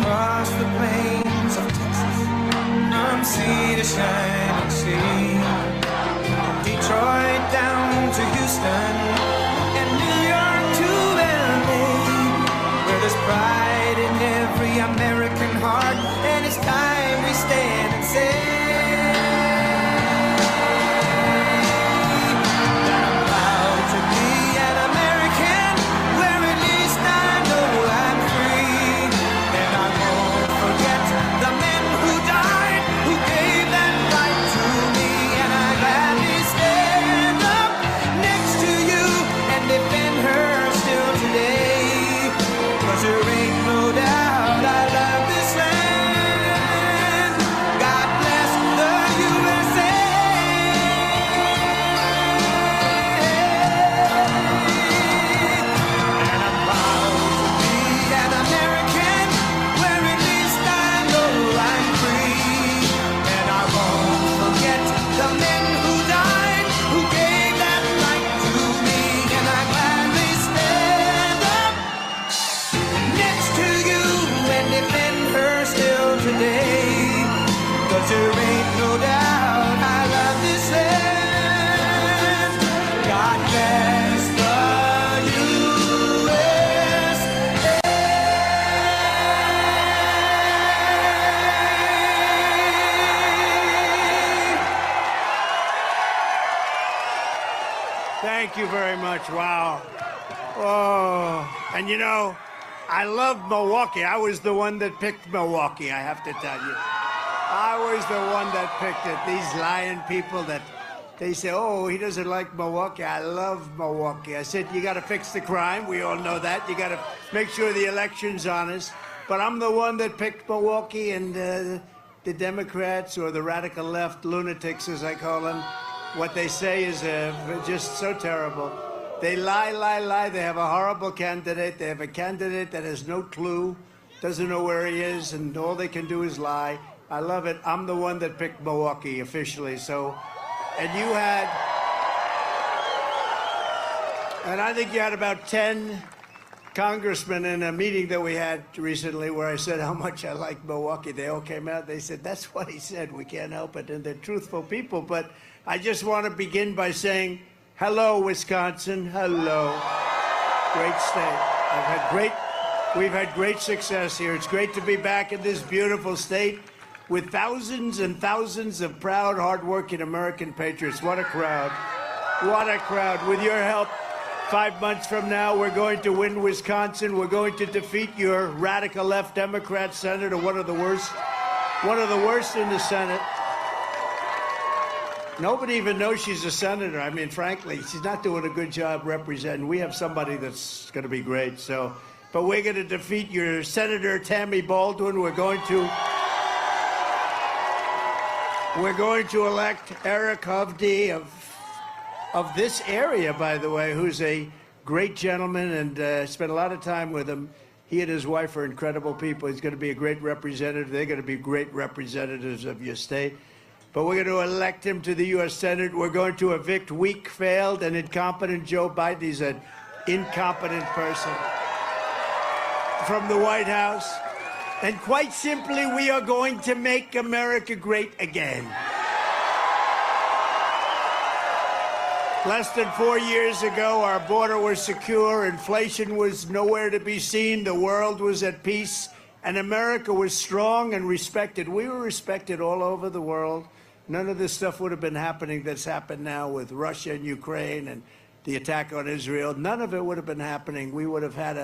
across the plains of Texas, from sea to shining sea, Detroit down to Houston, and New York to LA, where there's pride in every American heart, and it's time we stand and say that I'm proud to be an American, where at least I know I'm free, and I won't forget the men who died, who gave that right to me, and I gladly stand up next to you and defend her still today, 'cause there ain't no doubt I love this land. God bless the USA. And I'm proud to be an American, where at least I know I'm free, and I won't forget the men who died, who gave that right to me, and I gladly stand up next to you and defend her still today, 'cause there ain't no doubt I love this land. God bless the USA. Thank you very much. Wow. Oh, and you know, I love Milwaukee. I was the one that picked Milwaukee, I have to tell you. I was the one that picked it. These lying people that they say, oh, he doesn't like Milwaukee. I love Milwaukee. I said, you got to fix the crime. We all know that. You got to make sure the election's honest. But I'm the one that picked Milwaukee, and the Democrats, or the radical left lunatics, as I call them, what they say is just so terrible. They lie, lie, lie. They have a horrible candidate. They have a candidate that has no clue, doesn't know where he is, and all they can do is lie. I love it. I'm the one that picked Milwaukee officially. So, and you had, and I think you had about 10 congressmen in a meeting that we had recently where I said how much I like Milwaukee. They all came out. They said, that's what he said. We can't help it. And they're truthful people. But I just want to begin by saying, hello, Wisconsin. Hello. Great state. We've had great success here. It's great to be back in this beautiful state with thousands and thousands of proud, hardworking American patriots. What a crowd. What a crowd. With your help, 5 months from now, we're going to win Wisconsin. We're going to defeat your radical left Democrat senator, one of the worst in the Senate. Nobody even knows she's a senator. I mean, frankly, she's not doing a good job representing. We have somebody that's going to be great. So, but we're going to defeat your Senator Tammy Baldwin. We're going to elect Eric Hovde of this area, by the way, who's a great gentleman, and spent a lot of time with him. He and his wife are incredible people. He's going to be a great representative. They're going to be great representatives of your state. But we're going to elect him to the U.S. Senate. We're going to evict weak, failed, and incompetent Joe Biden. He's an incompetent person from the White House. And quite simply, we are going to make America great again. Less than 4 years ago, our border was secure, inflation was nowhere to be seen, the world was at peace, and America was strong and respected. We were respected all over the world. None of this stuff would have been happening that's happened now with Russia and Ukraine and the attack on Israel. None of it would have been happening. We would have had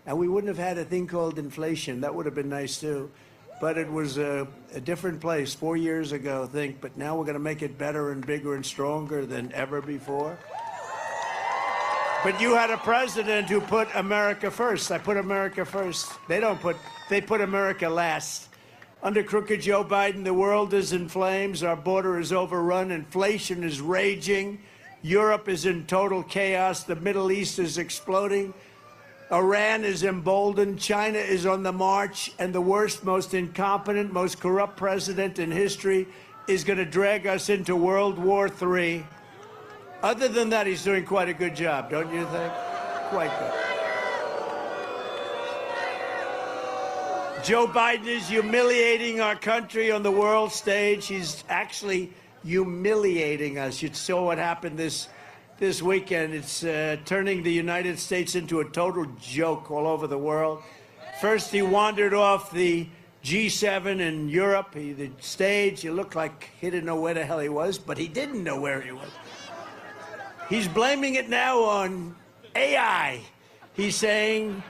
and we wouldn't have had a thing called inflation. That would have been nice too. But it was a different place 4 years ago, I think. But now we're going to make it better and bigger and stronger than ever before. But you had a president who put America first. I put America first. They put America last. Under crooked Joe Biden, the world is in flames. Our border is overrun. Inflation is raging. Europe is in total chaos. The Middle East is exploding. Iran is emboldened. China is on the march. And the worst, most incompetent, most corrupt president in history is going to drag us into World War III. Other than that, he's doing quite a good job, don't you think? Quite good. Joe Biden is humiliating our country on the world stage. He's actually humiliating us. You saw what happened this weekend. It's turning the United States into a total joke all over the world. First, he wandered off the G7 in Europe, the stage. He looked like he didn't know where the hell he was, but he didn't know where he was. He's blaming it now on AI. He's saying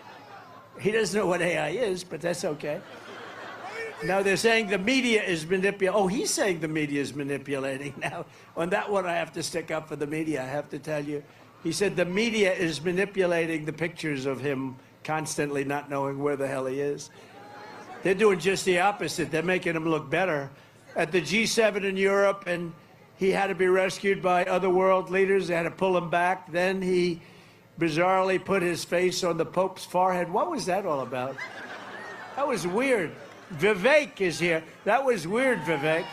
he doesn't know what AI is, but that's okay. Now they're saying the media is manipulating. Oh, he's saying the media is manipulating now. On that one, I have to stick up for the media, I have to tell you. He said the media is manipulating the pictures of him constantly not knowing where the hell he is. They're doing just the opposite. They're making him look better. At the G7 in Europe, and he had to be rescued by other world leaders. They had to pull him back. Then he bizarrely put his face on the Pope's forehead. What was that all about? That was weird. Vivek is here. That was weird, Vivek.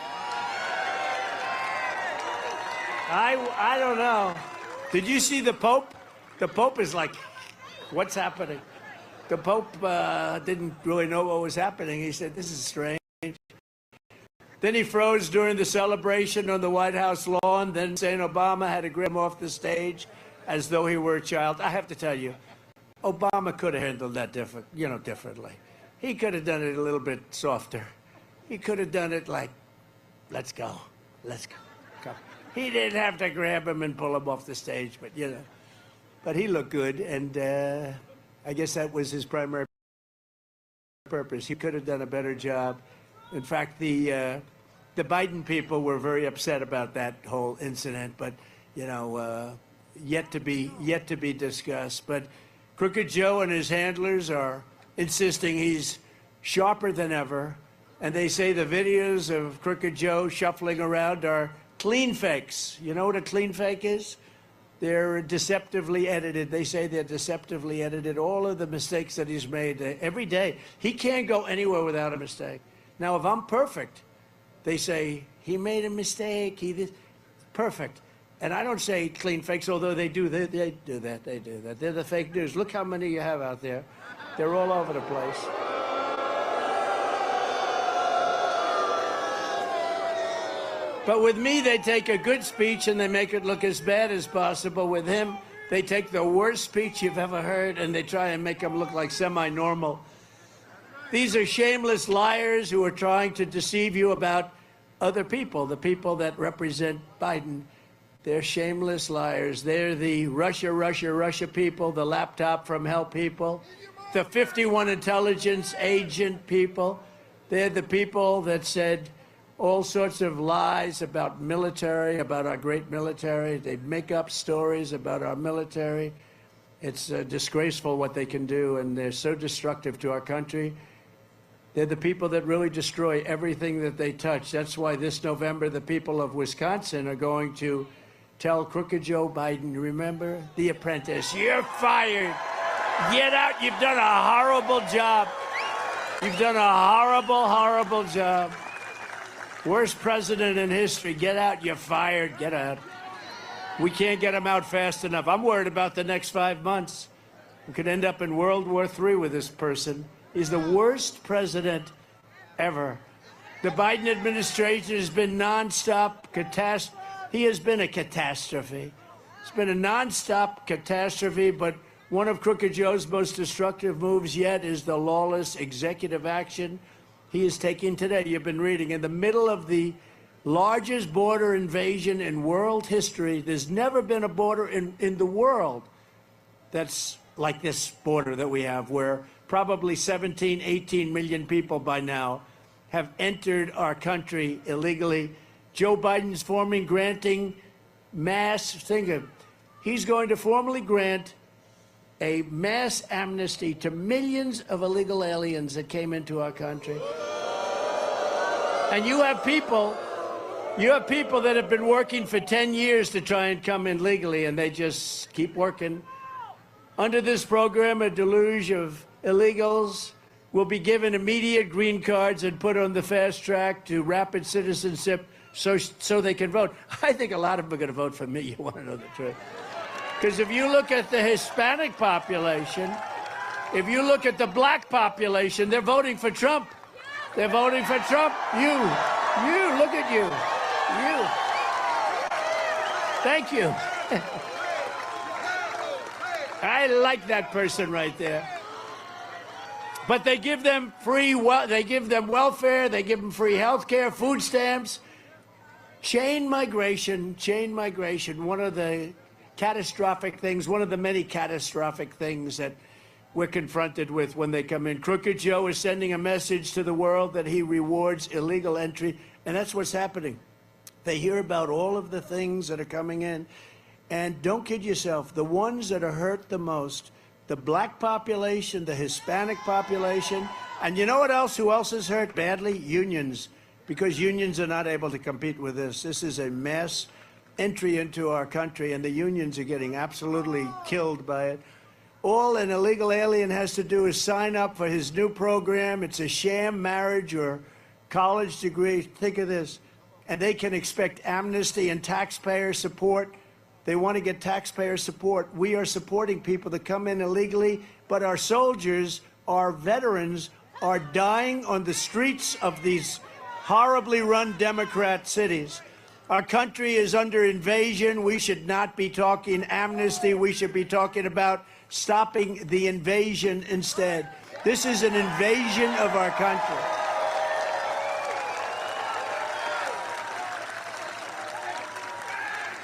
I don't know. Did you see the Pope? The Pope is like, what's happening? The Pope didn't really know what was happening. He said, this is strange. Then he froze during the celebration on the White House lawn. Then St. Obama had to grab him off the stage as though he were a child. I have to tell you, Obama could have handled that differently. He could have done it a little bit softer. He could have done it like, let's go, let's go. Come. He didn't have to grab him and pull him off the stage, but but he looked good, and I guess that was his primary purpose. He could have done a better job. In fact, the Biden people were very upset about that whole incident, but yet to be discussed. But Crooked Joe and his handlers are insisting he's sharper than ever, and they say the videos of Crooked Joe shuffling around are clean fakes. You know what a clean fake is? They're deceptively edited. They say they're deceptively edited. All of the mistakes that he's made every day. He can't go anywhere without a mistake. Now, if I'm perfect, they say he made a mistake. Perfect. And I don't say clean fakes, although they do. They do that. They do that. They're the fake news. Look how many you have out there. They're all over the place. But with me, they take a good speech and they make it look as bad as possible. With him, they take the worst speech you've ever heard and they try and make him look like semi-normal. These are shameless liars who are trying to deceive you about other people, the people that represent Biden. They're shameless liars. They're the Russia people, the laptop from hell people, the 51 intelligence agent people. They're the people that said all sorts of lies about military, about our great military. They make up stories about our military. It's disgraceful what they can do, and they're so destructive to our country. They're the people that really destroy everything that they touch. That's why this November, the people of Wisconsin are going to tell Crooked Joe Biden, remember, The Apprentice, you're fired. Get out. You've done a horrible job. You've done a horrible, horrible job. Worst president in history. Get out. You're fired. Get out. We can't get him out fast enough. I'm worried about the next 5 months. We could end up in World War III with this person. He's the worst president ever. The Biden administration has been nonstop catastrophe. He has been a catastrophe. It's been a nonstop catastrophe, but one of Crooked Joe's most destructive moves yet is the lawless executive action he is taking today. You've been reading, in the middle of the largest border invasion in world history. There's never been a border in the world that's like this border that we have, where probably 17, 18 million people by now have entered our country illegally. Joe Biden's granting mass, he's going to formally grant a mass amnesty to millions of illegal aliens that came into our country. And you have people that have been working for 10 years to try and come in legally, and they just keep working. Under this program, a deluge of illegals will be given immediate green cards and put on the fast track to rapid citizenship so they can vote. I think a lot of them are going to vote for me. You want to know the truth? Because if you look at the Hispanic population, If you look at the black population, they're voting for Trump. They're voting for Trump. You, look at you. You. Thank you. I like that person right there. But they give them they give them welfare, they give them free health care, food stamps. Chain migration, one of the catastrophic things, one of the many catastrophic things that we're confronted with when they come in. Crooked Joe is sending a message to the world that he rewards illegal entry, and that's what's happening. They hear about all of the things that are coming in, and don't kid yourself, the ones that are hurt the most, the black population, the Hispanic population, and you know what else? Who else is hurt badly? Unions, because unions are not able to compete with this. This is a mass entry into our country, and the unions are getting absolutely killed by it. All an illegal alien has to do is sign up for his new program. It's a sham marriage or college degree. Think of this. And they can expect amnesty and taxpayer support. They want to get taxpayer support. We are supporting people that come in illegally, but our soldiers, our veterans, are dying on the streets of these horribly run Democrat cities. Our country is under invasion. We should not be talking amnesty. We should be talking about stopping the invasion instead. This is an invasion of our country.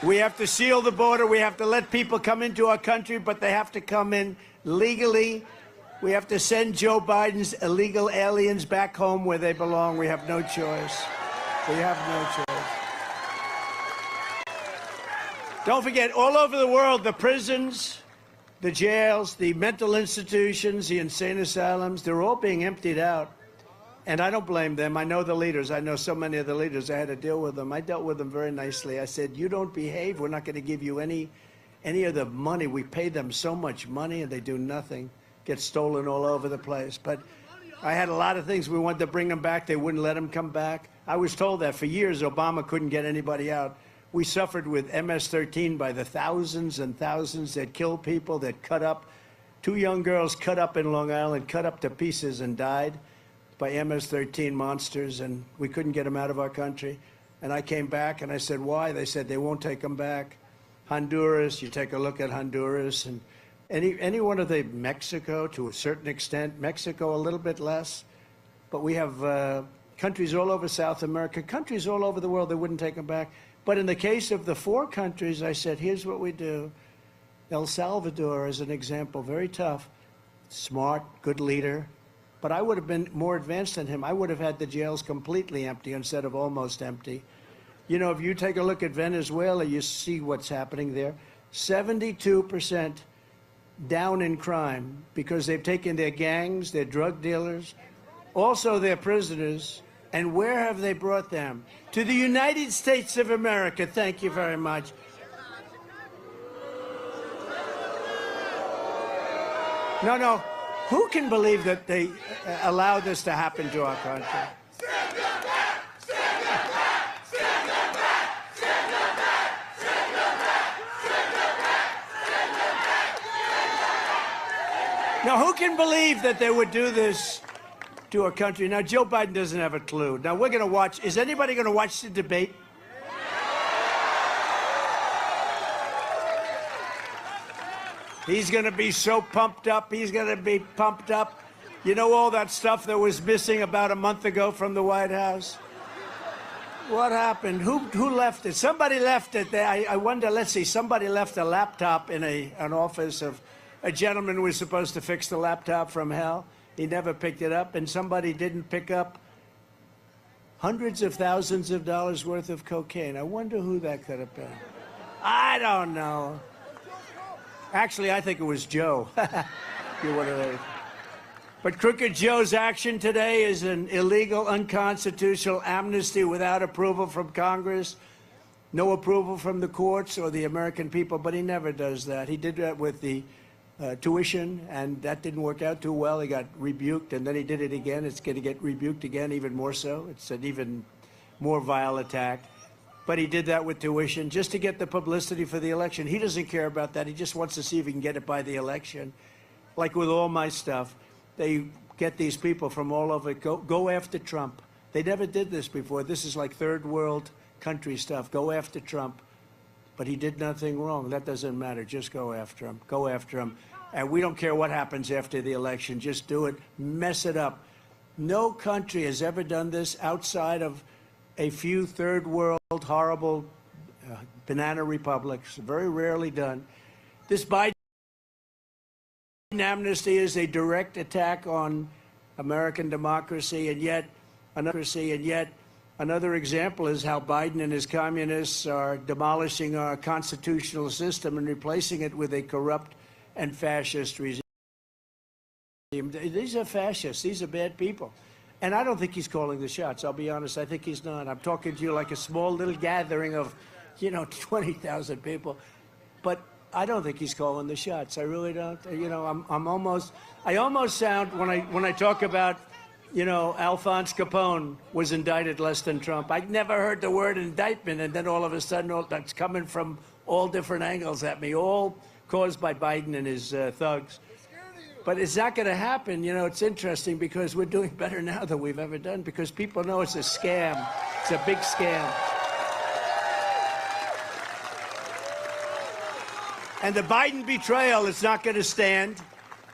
We have to seal the border. We have to let people come into our country, but they have to come in legally. We have to send Joe Biden's illegal aliens back home where they belong. We have no choice. We have no choice. Don't forget, all over the world, the prisons, the jails, the mental institutions, the insane asylums, they're all being emptied out. And I don't blame them. I know the leaders. I know so many of the leaders. I had to deal with them. I dealt with them very nicely. I said, you don't behave, we're not going to give you any of the money. We pay them so much money, and they do nothing. Gets stolen all over the place. But I had a lot of things. We wanted to bring them back. They wouldn't let them come back. I was told that for years Obama couldn't get anybody out. We suffered with MS-13 by the thousands and thousands that killed people, that cut up. 2 young girls cut up in Long Island, cut up to pieces and died by MS-13 monsters, and we couldn't get them out of our country. And I came back and I said, why? They said they won't take them back. Honduras, you take a look at Honduras, and any one of the Mexico to a certain extent, Mexico a little bit less, but we have countries all over South America, countries all over the world that wouldn't take them back. But in the case of the 4 countries, I said, here's what we do. El Salvador is an example, very tough, smart, good leader. But I would have been more advanced than him. I would have had the jails completely empty instead of almost empty. You know, if you take a look at Venezuela, you see what's happening there. 72% down in crime because they've taken their gangs, their drug dealers, also their prisoners. And where have they brought them? To the United States of America. Thank you very much. No. Who can believe that they allow this to happen to our country? Now, who can believe that they would do this to our country? Now, Joe Biden doesn't have a clue. Now, we're going to watch. Is anybody going to watch the debate? He's going to be so pumped up. He's going to be pumped up. You know all that stuff that was missing about a month ago from the White House? What happened? Who left it? Somebody left it there. I wonder, let's see, somebody left a laptop in an office of a gentleman who was supposed to fix the laptop from hell. He never picked it up, and somebody didn't pick up hundreds of thousands of dollars worth of cocaine. I wonder who that could have been. I don't know. Actually, I think it was Joe. You're one of those. But Crooked Joe's action today is an illegal, unconstitutional amnesty without approval from Congress, no approval from the courts or the American people, but he never does that. He did that with the tuition, and that didn't work out too well. He got rebuked, and then he did it again. It's going to get rebuked again, even more so. It's an even more vile attack. But he did that with tuition just to get the publicity for the election. He doesn't care about that. He just wants to see if he can get it by the election. like with all my stuff, they get these people from all over, go after Trump. They never did this before. This is like third world country stuff. Go after Trump. But he did nothing wrong. That doesn't matter. Just go after him. Go after him. And we don't care what happens after the election. Just do it. Mess it up. No country has ever done this outside of a few third world horrible banana republics. Very rarely done. This Biden amnesty is a direct attack on American democracy, and yet another example is how Biden and his communists are demolishing our constitutional system and replacing it with a corrupt and fascist regime. These are fascists. These are bad people. And I don't think he's calling the shots. I'll be honest. I think he's not. I'm talking to you like a small little gathering of, 20,000 people. But I don't think he's calling the shots. I really don't. I almost sound, when I talk about, Alphonse Capone was indicted less than Trump. I never heard the word indictment, and then all of a sudden, that's coming from all different angles at me, all caused by Biden and his thugs. But it's not going to happen. It's interesting because we're doing better now than we've ever done because people know it's a scam. It's a big scam. And the Biden betrayal is not going to stand.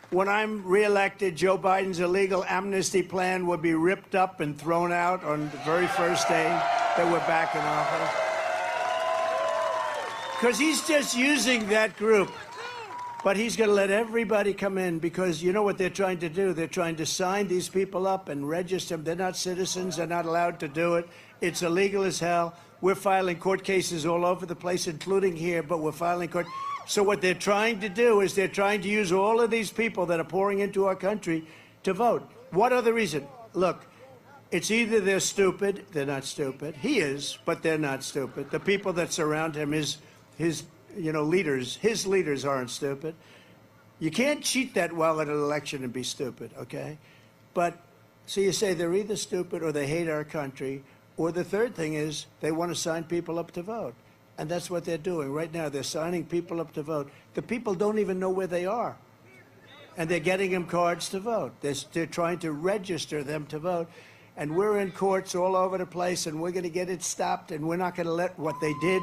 When I'm reelected, Joe Biden's illegal amnesty plan will be ripped up and thrown out on the very first day that we're back in office. Because he's just using that group. But he's going to let everybody come in because you know what they're trying to do? They're trying to sign these people up and register them. They're not citizens. They're not allowed to do it. It's illegal as hell. We're filing court cases all over the place, including here, but we're filing court. So what they're trying to do is they're trying to use all of these people that are pouring into our country to vote. What other reason? Look, it's either they're stupid, they're not stupid. He is, but they're not stupid. The people that surround him, his leaders aren't stupid. You can't cheat that well at an election and be stupid, okay? But, so you say they're either stupid or they hate our country, or the third thing is they want to sign people up to vote. And that's what they're doing right now. They're signing people up to vote. The people don't even know where they are. And they're getting them cards to vote. They're trying to register them to vote. And we're in courts all over the place, and we're going to get it stopped, and we're not going to let what they did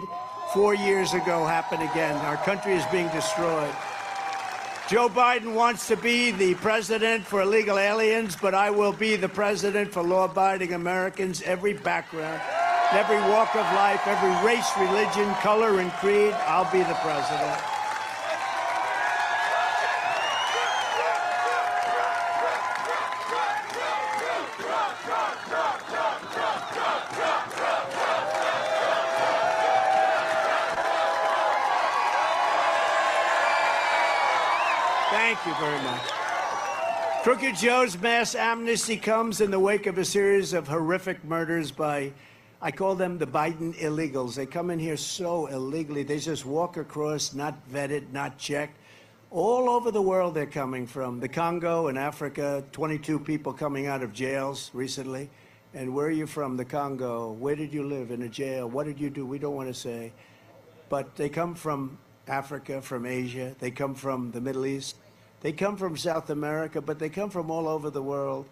4 years ago happen again. Our country is being destroyed. Joe Biden wants to be the president for illegal aliens, but I will be the president for law-abiding Americans, every background, every walk of life, every race, religion, color, and creed. I'll be the president. Thank you very much. Crooked Joe's mass amnesty comes in the wake of a series of horrific murders by, I call them the Biden illegals. They come in here so illegally. They just walk across, not vetted, not checked. All over the world they're coming from. The Congo and Africa, 22 people coming out of jails recently. And where are you from? The Congo. Where did you live? In a jail. What did you do? We don't want to say. But they come from Africa, from Asia. They come from the Middle East. They come from South America, but they come from all over the world.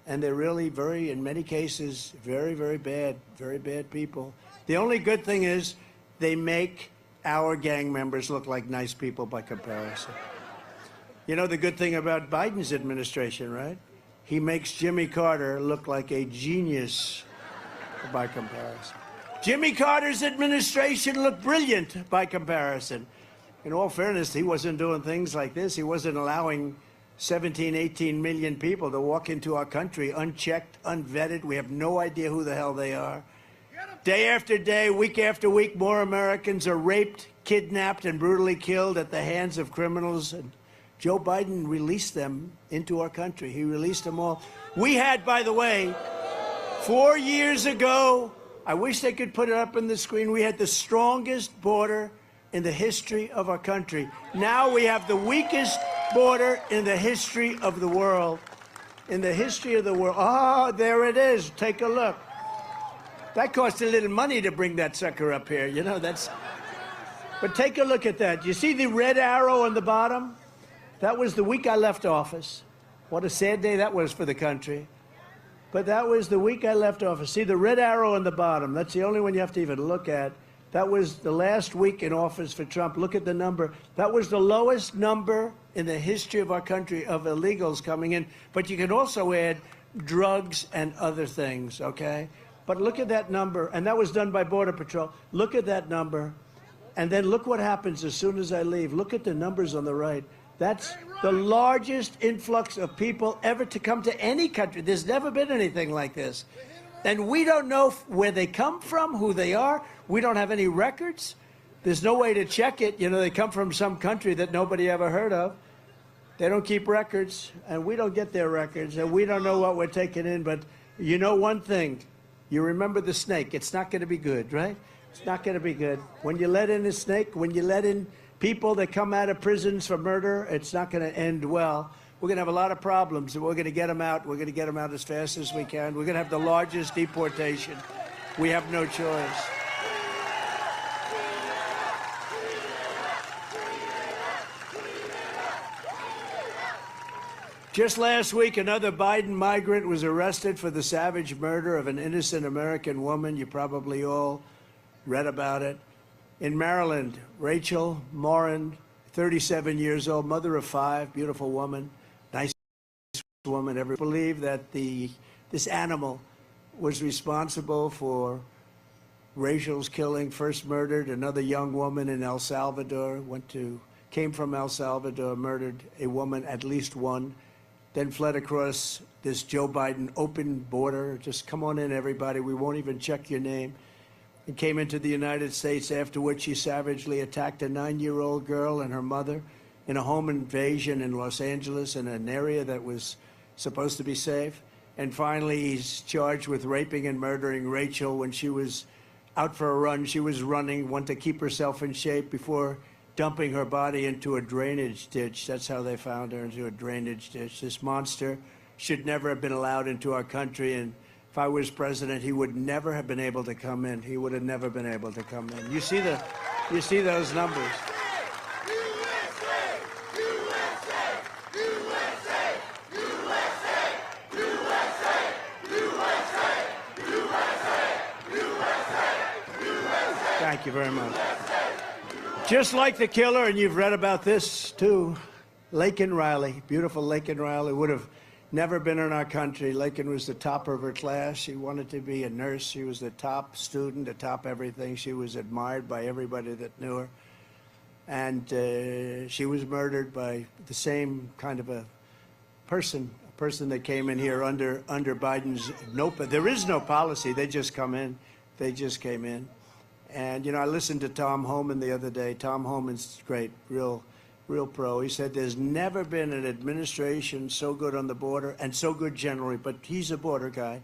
And they're really in many cases, very, very bad people. The only good thing is they make our gang members look like nice people by comparison. You know the good thing about Biden's administration, right? He makes Jimmy Carter look like a genius by comparison. Jimmy Carter's administration looked brilliant by comparison. In all fairness, he wasn't doing things like this. He wasn't allowing 17, 18 million people to walk into our country unchecked, unvetted. We have no idea who the hell they are. Day after day, week after week, more Americans are raped, kidnapped, and brutally killed at the hands of criminals. And Joe Biden released them into our country. He released them all. We had, by the way, 4 years ago, I wish they could put it up on the screen, we had the strongest border in the history of our country. Now we have the weakest border in the history of the world. In the history of the world. Oh, there it is. Take a look. That cost a little money to bring that sucker up here. But take a look at that. You see the red arrow on the bottom? That was the week I left office. What a sad day that was for the country. But that was the week I left office. See the red arrow on the bottom? That's the only one you have to even look at. That was the last week in office for Trump. Look at the number. That was the lowest number in the history of our country of illegals coming in. But you can also add drugs and other things, okay? But look at that number. And that was done by Border Patrol. Look at that number. And then look what happens as soon as I leave. Look at the numbers on the right. That's the largest influx of people ever to come to any country. There's never been anything like this. And we don't know where they come from, who they are. We don't have any records. There's no way to check it. You know, they come from some country that nobody ever heard of. They don't keep records, and we don't get their records, and we don't know what we're taking in. But you know one thing. You remember the snake. It's not going to be good, right? It's not going to be good. When you let in a snake, when you let in people that come out of prisons for murder, it's not going to end well. We're going to have a lot of problems, and we're going to get them out. We're going to get them out as fast as we can. We're going to have the largest deportation. We have no choice. Just last week, another Biden migrant was arrested for the savage murder of an innocent American woman. You probably all read about it. In Maryland, Rachel Morin, 37 years old, mother of 5, beautiful woman, nice woman. Everyone believed that this animal was responsible for Rachel's killing. First murdered another young woman in El Salvador, came from El Salvador, murdered a woman, at least one, then fled across this Joe Biden open border. Just come on in, everybody. We won't even check your name. And came into the United States, after which he savagely attacked a 9-year-old girl and her mother in a home invasion in Los Angeles in an area that was supposed to be safe. And finally, he's charged with raping and murdering Rachel when she was out for a run. She was running, wanted to keep herself in shape before dumping her body into a drainage ditch. That's how they found her, into a drainage ditch. This monster should never have been allowed into our country. And if I was president, he would never have been able to come in. He would have never been able to come in. You see those numbers. Thank you very much. Just like the killer, and you've read about this too, Laken Riley, beautiful Laken Riley, would have never been in our country. Laken was the topper of her class. She wanted to be a nurse. She was the top student, the top everything. She was admired by everybody that knew her. And she was murdered by the same kind of a person that came in here under Biden's there is no policy. They just come in. They just came in. And, you know, I listened to Tom Homan the other day. Tom Homan's great, real pro. He said there's never been an administration so good on the border and so good generally, but he's a border guy.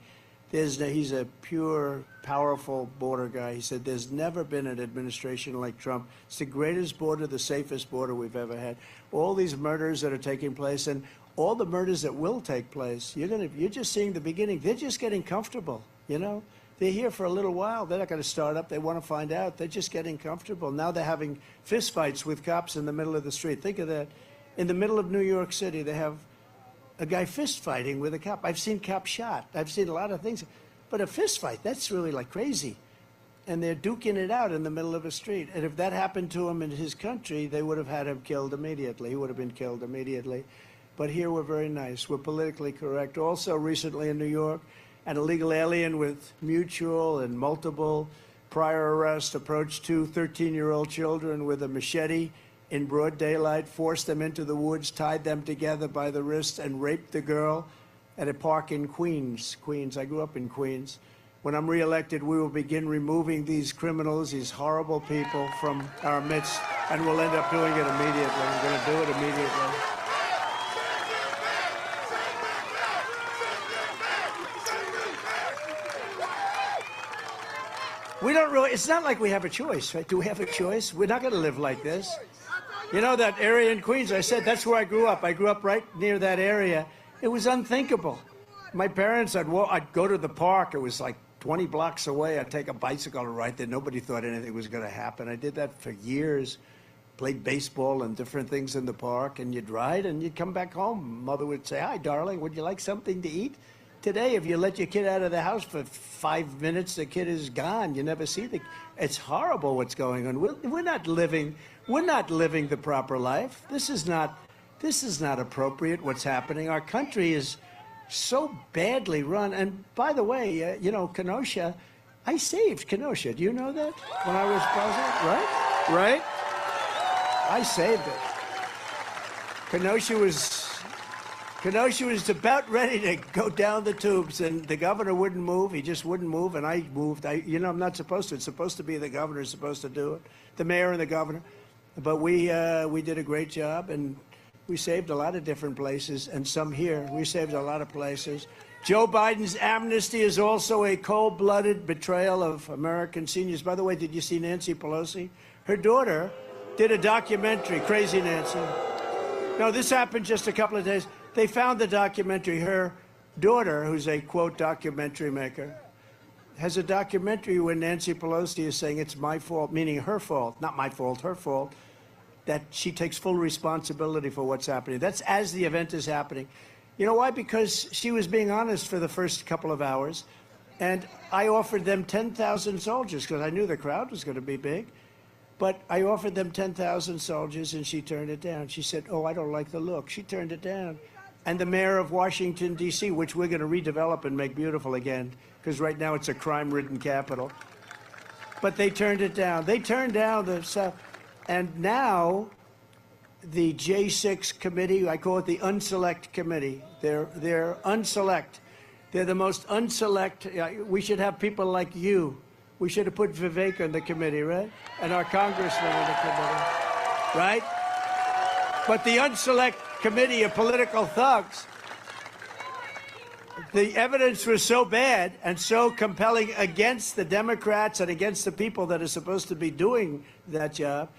He's a pure, powerful border guy. He said there's never been an administration like Trump. It's the greatest border, the safest border we've ever had. All these murders that are taking place and all the murders that will take place, you're just seeing the beginning. They're just getting comfortable, you know? They're here for a little while. They're not going to start up. They want to find out. They're just getting comfortable. Now they're having fistfights with cops in the middle of the street. Think of that. In the middle of New York City, they have a guy fist fighting with a cop. I've seen cops shot. I've seen a lot of things. But a fist fight, that's really like crazy. And they're duking it out in the middle of a street. And if that happened to him in his country, they would have had him killed immediately. He would have been killed immediately. But here we're very nice. We're politically correct. Also recently in New York, an illegal alien with mutual and multiple prior arrests approached 2 13-year-old children with a machete in broad daylight, forced them into the woods, tied them together by the wrists, and raped the girl at a park in Queens. I grew up in Queens. When I'm reelected, we will begin removing these criminals, these horrible people from our midst, and we'll end up doing it immediately. We're going to do it immediately. We don't really, it's not like we have a choice, right? Do we have a choice? We're not going to live like this. You know that area in Queens, I said, that's where I grew up. I grew up right near that area. It was unthinkable. My parents, I'd go to the park. It was like 20 blocks away. I'd take a bicycle right there. Nobody thought anything was going to happen. I did that for years. played baseball and different things in the park, and you'd ride and you'd come back home. Mother would say, "Hi, darling, would you like something to eat?" Today, if you let your kid out of the house for 5 minutes, the kid is gone. You never see the. It's horrible what's going on. We're not living the proper life. This is not appropriate. What's happening? Our country is so badly run. And by the way, you know, Kenosha, I saved Kenosha. Do you know that? When I was president, right? Right? I saved it. Kenosha was about ready to go down the tubes, and the governor wouldn't move. He just wouldn't move, and I moved. You know, I'm not supposed to. It's supposed to be the governor supposed to do it, the mayor and the governor. But we did a great job, and we saved a lot of different places, and some here. We saved a lot of places. Joe Biden's amnesty is also a cold-blooded betrayal of American seniors. By the way, did you see Nancy Pelosi? Her daughter did a documentary, Crazy Nancy. No, this happened just a couple of days. They found the documentary. Her daughter, who's a, quote, documentary maker, has a documentary where Nancy Pelosi is saying it's my fault, meaning her fault, not my fault, her fault, that she takes full responsibility for what's happening. That's as the event is happening. You know why? Because she was being honest for the first couple of hours, and I offered them 10,000 soldiers because I knew the crowd was going to be big. But I offered them 10,000 soldiers, and she turned it down. She said, "Oh, I don't like the look." She turned it down. And the mayor of Washington, D.C., which we're going to redevelop and make beautiful again, because right now it's a crime-ridden capital. But they turned it down. They turned down the stuff. And now the J6 committee, I call it the unselect committee. They're unselect. They're the most unselect. We should have people like you. We should have put Vivek on the committee, right? And our congressman on the committee, right? But the unselect committee of political thugs, the evidence was so bad and so compelling against the Democrats and against the people that are supposed to be doing that job,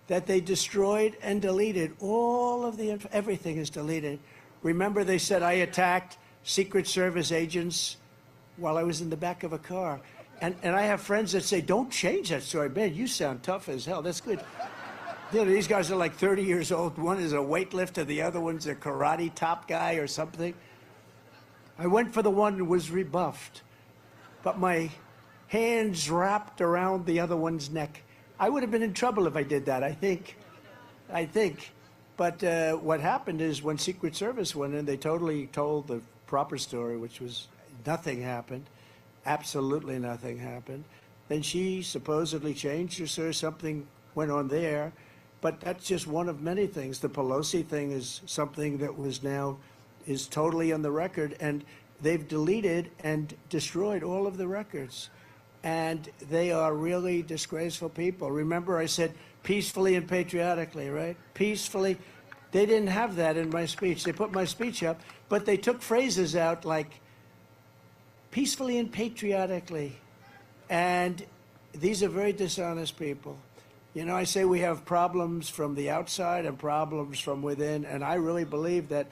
that they destroyed and deleted all of the, everything is deleted. Remember, they said I attacked Secret Service agents while I was in the back of a car. And I have friends that say, don't change that story. Man, you sound tough as hell. That's good. You know, these guys are like 30 years old. One is a weightlifter. The other one's a karate top guy or something. I went for the one who was rebuffed, but my hands wrapped around the other one's neck. I would have been in trouble if I did that, I think. But what happened is when Secret Service went in, they totally told the proper story, which was nothing happened. Absolutely nothing happened. Then she supposedly changed, or something went on there. But that's just one of many things. The Pelosi thing is something that is totally on the record, and they've deleted and destroyed all of the records. And they are really disgraceful people. Remember, I said peacefully and patriotically, right? Peacefully. They didn't have that in my speech. They put my speech up, but they took phrases out like peacefully and patriotically. And these are very dishonest people. You know, I say we have problems from the outside and problems from within, and I really believe that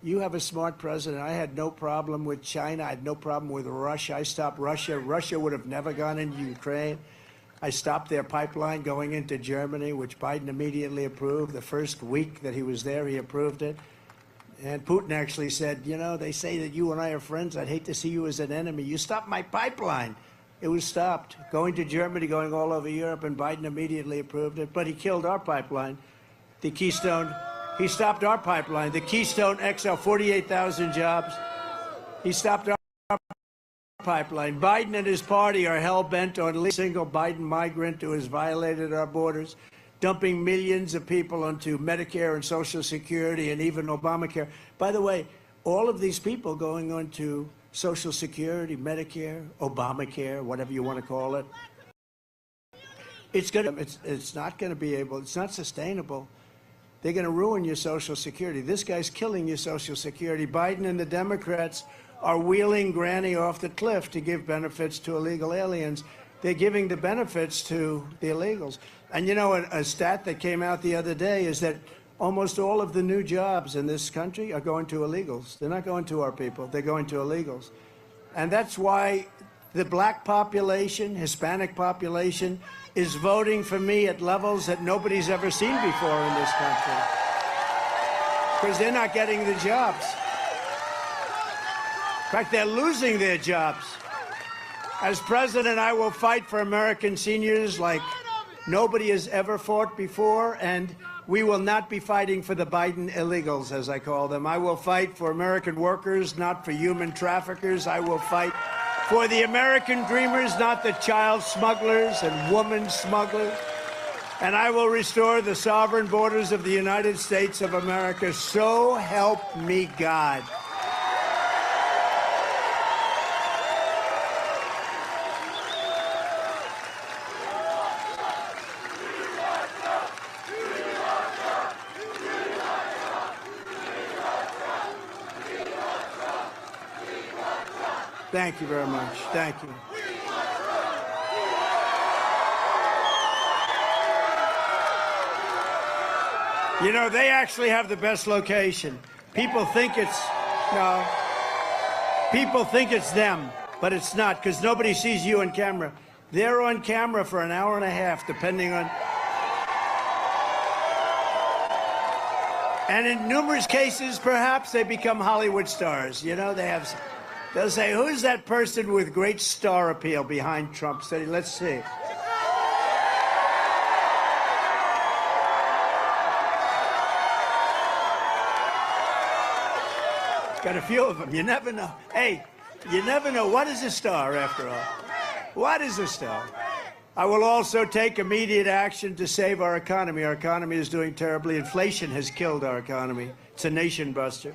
you have a smart president. I had no problem with China. I had no problem with Russia. I stopped Russia. Russia would have never gone into Ukraine. I stopped their pipeline going into Germany, which Biden immediately approved. The first week that he was there, he approved it. And Putin actually said, you know, they say that you and I are friends. I'd hate to see you as an enemy. You stopped my pipeline. It was stopped. Going to Germany, going all over Europe, and Biden immediately approved it. But he killed our pipeline, the Keystone. He stopped our pipeline, the Keystone XL, 48,000 jobs. He stopped our pipeline. Biden and his party are hell-bent on a single Biden migrant who has violated our borders, dumping millions of people onto Medicare and Social Security and even Obamacare. By the way, all of these people going on to Social Security, Medicare, Obamacare, whatever you want to call it, it's not going to be able, it's not sustainable. They're going to ruin your Social Security. This guy's killing your Social Security. Biden and the Democrats are wheeling Granny off the cliff to give benefits to illegal aliens. They're giving the benefits to the illegals. And you know, a stat that came out the other day is that almost all of the new jobs in this country are going to illegals. They're not going to our people. They're going to illegals. And that's why The black population, Hispanic population, is voting for me at levels that nobody's ever seen before in this country. Because they're not getting the jobs. In fact, they're losing their jobs. As president, I will fight for American seniors like nobody has ever fought before, and we will not be fighting for the Biden illegals, as I call them. I will fight for American workers, not for human traffickers. I will fight for the American dreamers, not the child smugglers and woman smugglers. And I will restore the sovereign borders of the United States of America. So help me God. Thank you very much. Thank you. You know, they actually have the best location. People think it's them, but it's not, because nobody sees you on camera. They're on camera for an hour and a half, depending on. And in numerous cases, perhaps, they become Hollywood stars. You know, they'll say, who's that person with great star appeal behind Trump? Say, let's see. Got a few of them. You never know. Hey, you never know. What is a star, after all? What is a star? I will also take immediate action to save our economy. Our economy is doing terribly. Inflation has killed our economy. It's a nation buster.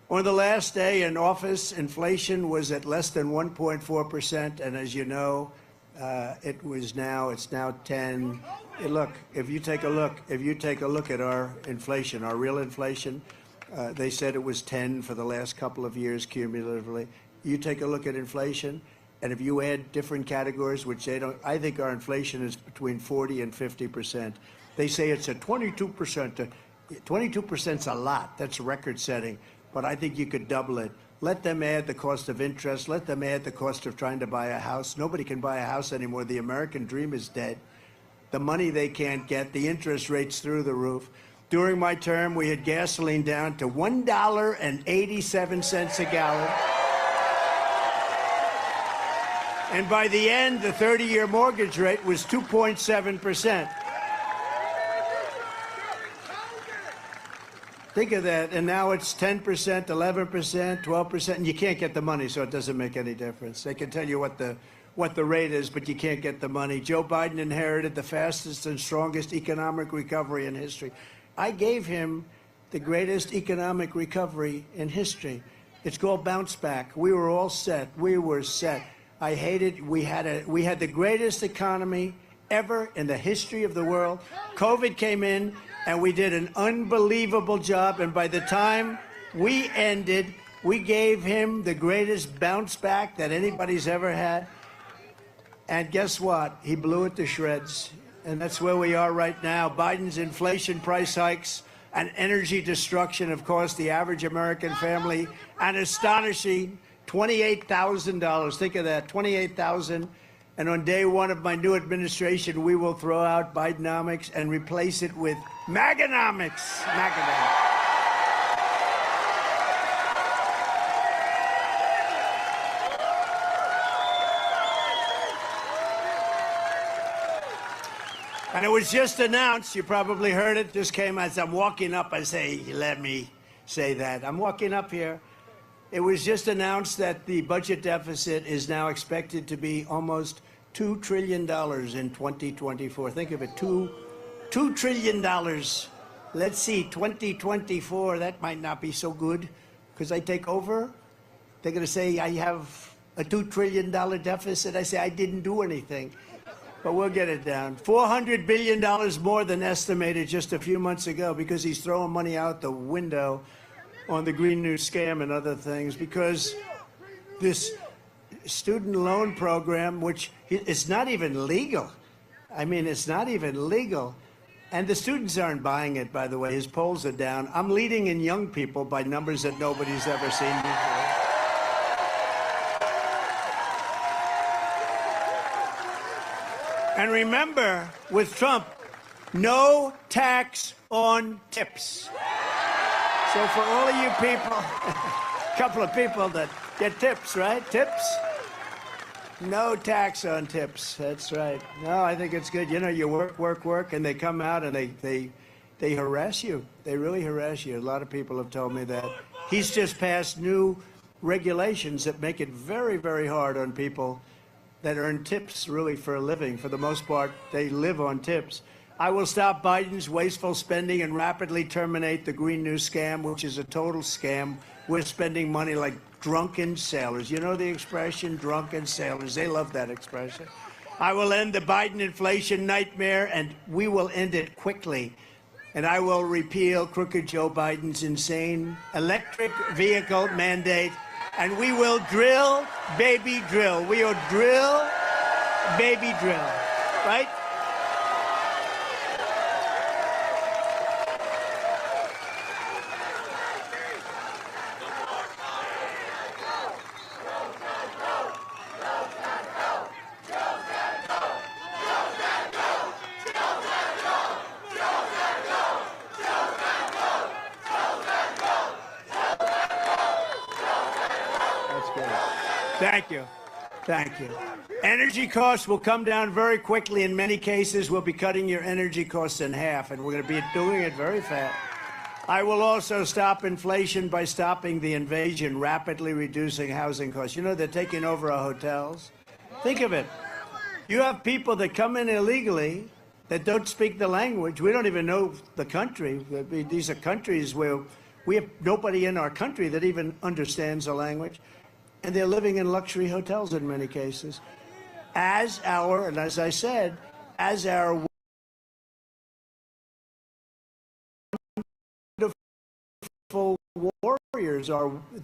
On the last day in office, inflation was at less than 1.4%, and as you know, it's now 10. Look, if you take a look at our inflation, our real inflation, they said it was 10 for the last couple of years cumulatively. You take a look at inflation, and if you add different categories, which they don't, I think our inflation is between 40 and 50%. They say it's at 22%. 22%'s a lot. That's record-setting. But I think you could double it. Let them add the cost of interest. Let them add the cost of trying to buy a house. Nobody can buy a house anymore. The American dream is dead. The money they can't get, the interest rates through the roof. During my term, we had gasoline down to $1.87 a gallon. And by the end, the 30-year mortgage rate was 2.7%. Think of that, and now it's 10%, 11%, 12%, and you can't get the money, so it doesn't make any difference. They can tell you what the rate is, but you can't get the money. Joe Biden inherited the fastest and strongest economic recovery in history. I gave him the greatest economic recovery in history. It's called bounce back. We were all set. We were set. I hated. We had the greatest economy ever in the history of the world. COVID came in, and we did an unbelievable job. And by the time we ended, we gave him the greatest bounce back that anybody's ever had. And guess what? He blew it to shreds. And that's where we are right now. Biden's inflation, price hikes, and energy destruction have cost the average American family an astonishing $28,000. Think of that, $28,000. And on day one of my new administration, we will throw out Bidenomics and replace it with Maganomics. Maganomics. And it was just announced, you probably heard it, just came as I'm walking up, I say, let me say that. I'm walking up here. It was just announced that the budget deficit is now expected to be almost $2 trillion in 2024. Think of it, $2 trillion. Let's see, 2024, that might not be so good because I take over. They're going to say I have a $2 trillion deficit. I say I didn't do anything. But we'll get it down. $400 billion more than estimated just a few months ago because he's throwing money out the window on the Green New scam and other things, because this student loan program, which is not even legal. I mean, it's not even legal. And the students aren't buying it, by the way. His polls are down. I'm leading in young people by numbers that nobody's ever seen before. And remember, with Trump, no tax on tips. So for all of you people, a couple of people that get tips, right? Tips? No tax on tips. That's right. No, I think it's good. You know, you work, and they come out and they harass you. They really harass you. A lot of people have told me that. He's just passed new regulations that make it very, very hard on people that earn tips really for a living. For the most part, they live on tips. I will stop Biden's wasteful spending and rapidly terminate the Green New Scam, which is a total scam. We're spending money like drunken sailors. You know the expression, drunken sailors? They love that expression. I will end the Biden inflation nightmare, and we will end it quickly. And I will repeal crooked Joe Biden's insane electric vehicle mandate, and we will drill, baby, drill. We will drill, baby, drill, right? Thank you. Thank you. Energy costs will come down very quickly. In many cases, we'll be cutting your energy costs in half, and we're going to be doing it very fast. I will also stop inflation by stopping the invasion, rapidly reducing housing costs. You know, they're taking over our hotels. Think of it. You have people that come in illegally that don't speak the language. We don't even know the country. These are countries where we have nobody in our country that even understands the language. And they're living in luxury hotels in many cases. As I said, as our wonderful warriors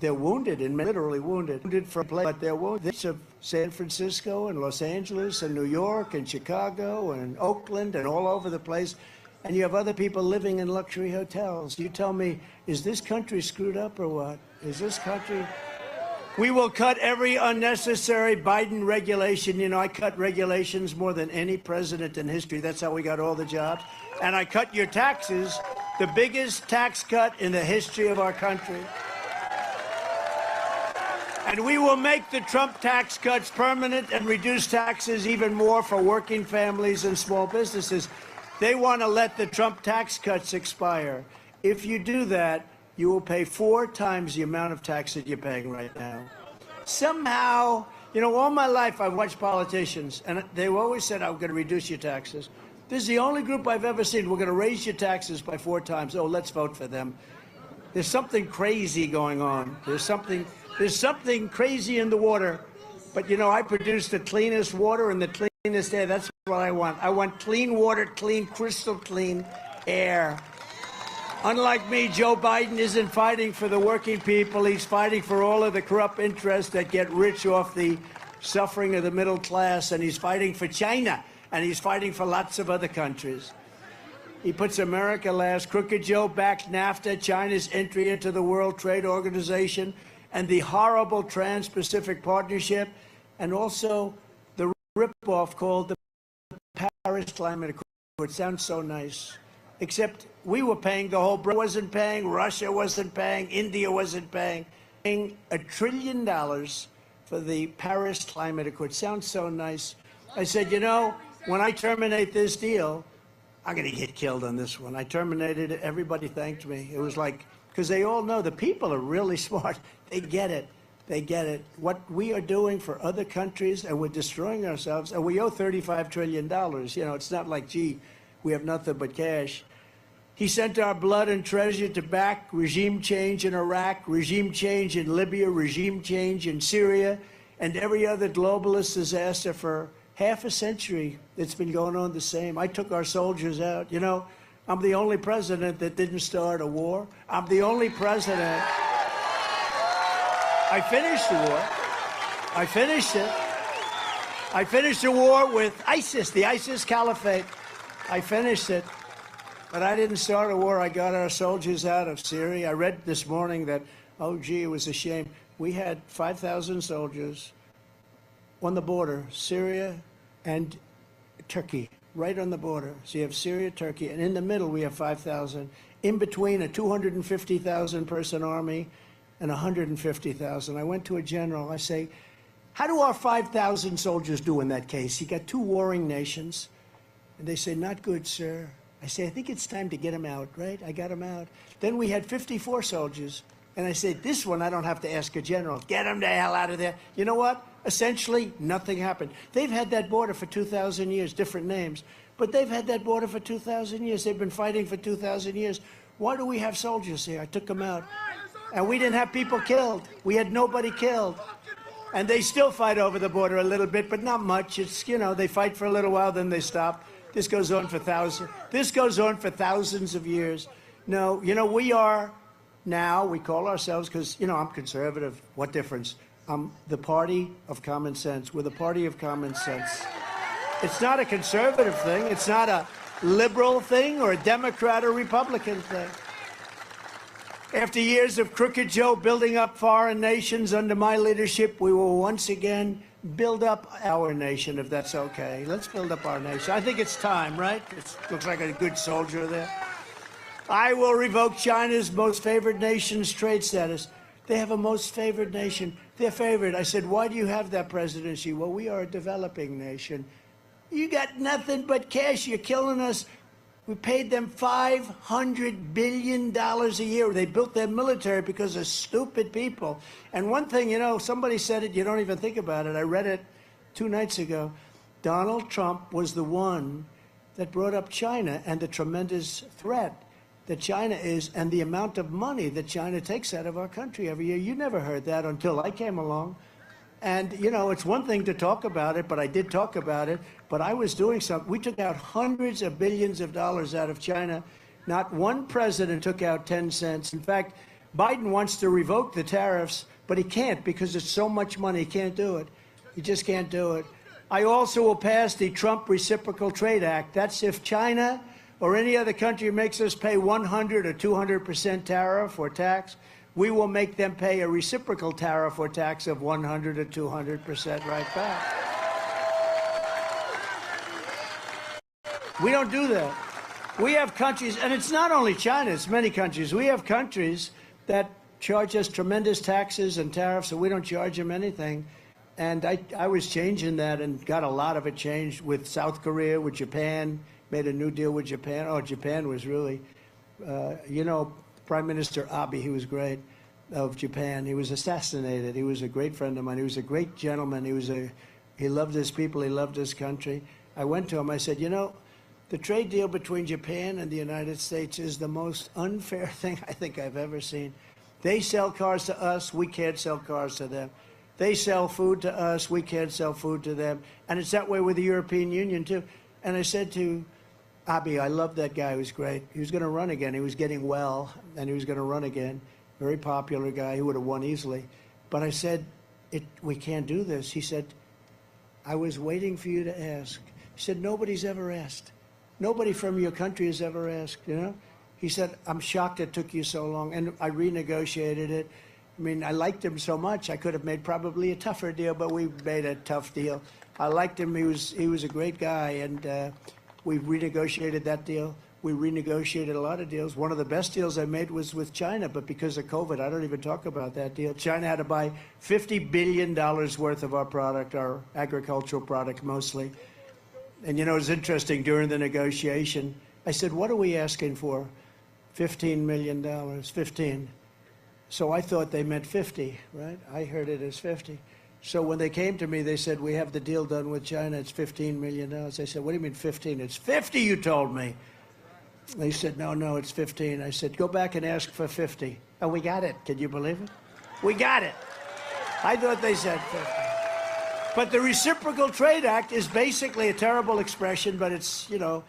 they're wounded and literally wounded from play, but they're wounded. Of San Francisco and Los Angeles and New York and Chicago and Oakland and all over the place. And you have other people living in luxury hotels. You tell me, is this country screwed up or what? Is this country... We will cut every unnecessary Biden regulation. You know, I cut regulations more than any president in history. That's how we got all the jobs. And I cut your taxes, the biggest tax cut in the history of our country. And we will make the Trump tax cuts permanent and reduce taxes even more for working families and small businesses. They want to let the Trump tax cuts expire. If you do that, you will pay 4 times the amount of tax that you're paying right now. Somehow, you know, all my life I've watched politicians, and they've always said, I'm going to reduce your taxes. This is the only group I've ever seen, we're going to raise your taxes by 4 times. Oh, let's vote for them. There's something crazy going on. There's something crazy in the water. But, you know, I produce the cleanest water and the cleanest air. That's what I want. I want clean water, clean, crystal clean air. Unlike me, Joe Biden isn't fighting for the working people. He's fighting for all of the corrupt interests that get rich off the suffering of the middle class. And he's fighting for China. And he's fighting for lots of other countries. He puts America last. Crooked Joe backed NAFTA, China's entry into the World Trade Organization, and the horrible Trans-Pacific Partnership, and also the ripoff called the Paris Climate Accord. It sounds so nice. Except we were paying, the whole Britain wasn't paying, Russia wasn't paying, India wasn't paying $1 trillion for the Paris Climate Accord. Sounds so nice. I said, you know, when I terminate this deal, I'm going to get killed on this one. I terminated it. Everybody thanked me. It was like, because they all know the people are really smart. They get it. They get it. What we are doing for other countries, and we're destroying ourselves, and we owe $35 trillion. You know, it's not like, gee, we have nothing but cash. He sent our blood and treasure to back regime change in Iraq, regime change in Libya, regime change in Syria, and every other globalist disaster for half a century. It's been going on the same. I took our soldiers out. You know, I'm the only president that didn't start a war. I'm the only president. I finished the war. I finished it. I finished the war with ISIS, the ISIS caliphate. I finished it. But I didn't start a war. I got our soldiers out of Syria. I read this morning that, oh, gee, it was a shame. We had 5,000 soldiers on the border, Syria and Turkey, right on the border. So you have Syria, Turkey, and in the middle we have 5,000. In between, a 250,000 person army and 150,000. I went to a general. I say, how do our 5,000 soldiers do in that case? You got two warring nations. And they say, not good, sir. I say, I think it's time to get them out, right? I got them out. Then we had 54 soldiers. And I said, this one I don't have to ask a general. Get them the hell out of there. You know what? Essentially, nothing happened. They've had that border for 2,000 years, different names. But they've had that border for 2,000 years. They've been fighting for 2,000 years. Why do we have soldiers here? I took them out. And we didn't have people killed. We had nobody killed. And they still fight over the border a little bit, but not much. It's, you know, they fight for a little while, then they stop. This goes on for thousands of years. No, you know, we are now, we call ourselves, because, you know, I'm conservative. What difference? I'm the party of common sense. We're the party of common sense. It's not a conservative thing. It's not a liberal thing or a Democrat or Republican thing. After years of crooked Joe building up foreign nations under my leadership, we will once again build up our nation, if that's okay. Let's build up our nation. I think it's time, right? It looks like a good soldier there. I will revoke China's most favored nation's trade status. They have a most favored nation. They're favored. I said, why do you have that presidency? Well, we are a developing nation. You got nothing but cash. You're killing us. We paid them $500 billion a year. They built their military because of stupid people. And one thing, you know, somebody said it, you don't even think about it. I read it 2 nights ago. Donald Trump was the one that brought up China and the tremendous threat that China is and the amount of money that China takes out of our country every year. You never heard that until I came along. And, you know, it's one thing to talk about it, but I did talk about it. But I was doing something. We took out hundreds of billions of dollars out of China. Not one president took out 10 cents. In fact, Biden wants to revoke the tariffs, but he can't because it's so much money. He can't do it. He just can't do it. I also will pass the Trump Reciprocal Trade Act. That's if China or any other country makes us pay 100 or 200% tariff or tax, we will make them pay a reciprocal tariff or tax of 100 or 200% right back. We don't do that. We have countries, and it's not only China, it's many countries. We have countries that charge us tremendous taxes and tariffs, and we don't charge them anything. And I was changing that and got a lot of it changed with South Korea, with Japan, made a new deal with Japan. Oh, Japan was really, you know, Prime Minister Abe, he was great, of Japan. He was assassinated. He was a great friend of mine. He was a great gentleman. He loved his people. He loved his country. I went to him. I said, you know, the trade deal between Japan and the United States is the most unfair thing I think I've ever seen. They sell cars to us. We can't sell cars to them. They sell food to us. We can't sell food to them. And it's that way with the European Union, too. And I said to Abe, I love that guy. He was great. He was going to run again. He was getting well, and he was going to run again. Very popular guy. He would have won easily. But I said, we can't do this. He said, I was waiting for you to ask. He said, nobody's ever asked. Nobody from your country has ever asked, you know? He said, I'm shocked it took you so long. And I renegotiated it. I mean, I liked him so much. I could have made probably a tougher deal, but we made a tough deal. I liked him. He was a great guy, and we renegotiated that deal. We renegotiated a lot of deals. One of the best deals I made was with China, but because of COVID, I don't even talk about that deal. China had to buy $50 billion worth of our product, our agricultural product mostly. And, you know, it was interesting during the negotiation. I said, what are we asking for? $15 million, 15. So I thought they meant 50, right? I heard it as 50. So when they came to me, they said, we have the deal done with China. It's $15 million. I said, what do you mean 15? It's 50, you told me. They said, no, it's 15. I said, go back and ask for 50. And we got it. Can you believe it? We got it. I thought they said 50. But the Reciprocal Trade Act is basically a terrible expression, but it's, you know,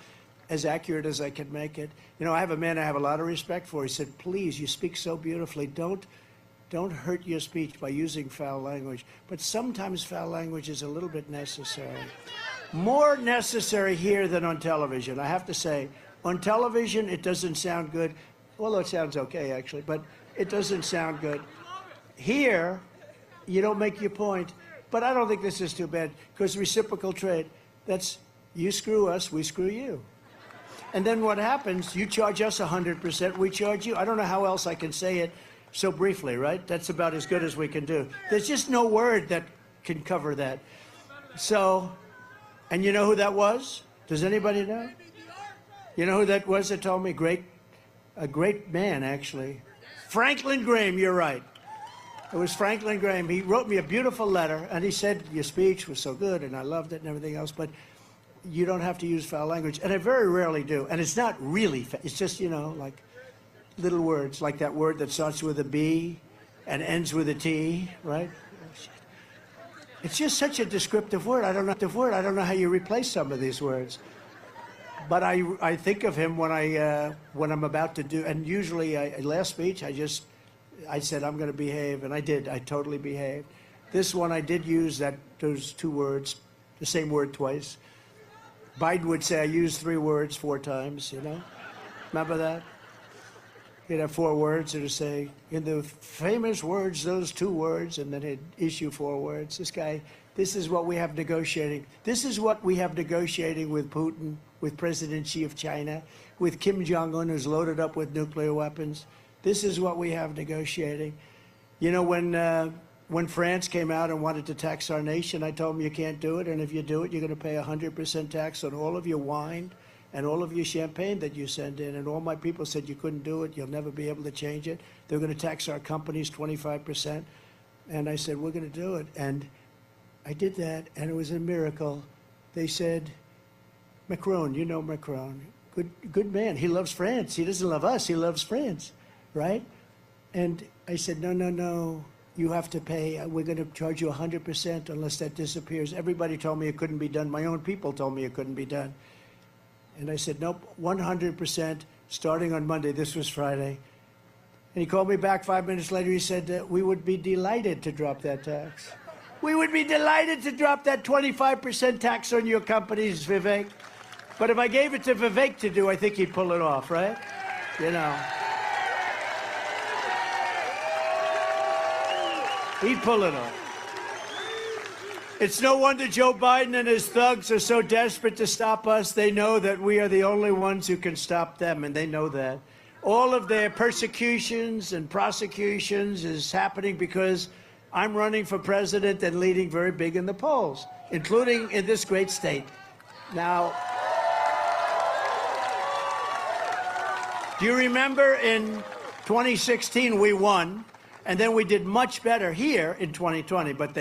as accurate as I can make it. You know, I have a man I have a lot of respect for. He said, please, you speak so beautifully. Don't hurt your speech by using foul language. But sometimes foul language is a little bit necessary. More necessary here than on television, I have to say. On television, it doesn't sound good. Although it sounds okay, actually, but it doesn't sound good. Here, you don't make your point. But I don't think this is too bad, because reciprocal trade, that's You screw us, we screw you. And then what happens, you charge us 100%, we charge you. I don't know how else I can say it so briefly, right? That's about as good as we can do. There's just no word that can cover that. So, and you know who that was? Does anybody know? You know who that was that told me? A great man, actually. Franklin Graham, you're right. It was Franklin Graham. He wrote me a beautiful letter, and he said, your speech was so good, and I loved it and everything else, but you don't have to use foul language. And I very rarely do. And it's not really, it's just, you know, like little words, like that word that starts with a B and ends with a T, right? It's just such a descriptive word. I don't know how you replace some of these words. But I think of him when I'm about to do, and usually last speech I said I'm going to behave, and I did. I totally behaved. This one I did use those two words, the same word twice. Biden would say I used 3 words 4 times. You know, remember that? He'd have 4 words, and he'd say, in the famous words, those 2 words, and then he'd issue 4 words. This guy, this is what we have negotiating. This is what we have negotiating with Putin, with President Xi of China, with Kim Jong-un, who's loaded up with nuclear weapons. This is what we have negotiating. You know, when France came out and wanted to tax our nation, I told them you can't do it, and if you do it, you're going to pay 100% tax on all of your wine and all of your champagne that you send in. And all my people said you couldn't do it, you'll never be able to change it. They're going to tax our companies 25%. And I said, we're going to do it. And I did that, and it was a miracle. They said, Macron, you know Macron, good man. He loves France. He doesn't love us. He loves France, right? And I said, no. You have to pay. We're going to charge you 100% unless that disappears. Everybody told me it couldn't be done. My own people told me it couldn't be done. And I said, nope, 100% starting on Monday. This was Friday. And he called me back 5 minutes later. He said, we would be delighted to drop that tax. We would be delighted to drop that 25% tax on your companies, Vivek. But if I gave it to Vivek to do, I think he'd pull it off, right? You know. He'd pull it off. It's no wonder Joe Biden and his thugs are so desperate to stop us. They know that we are the only ones who can stop them, and they know that. All of their persecutions and prosecutions is happening because I'm running for president and leading very big in the polls, including in this great state. Now, do you remember in 2016 we won? And then we did much better here in 2020, but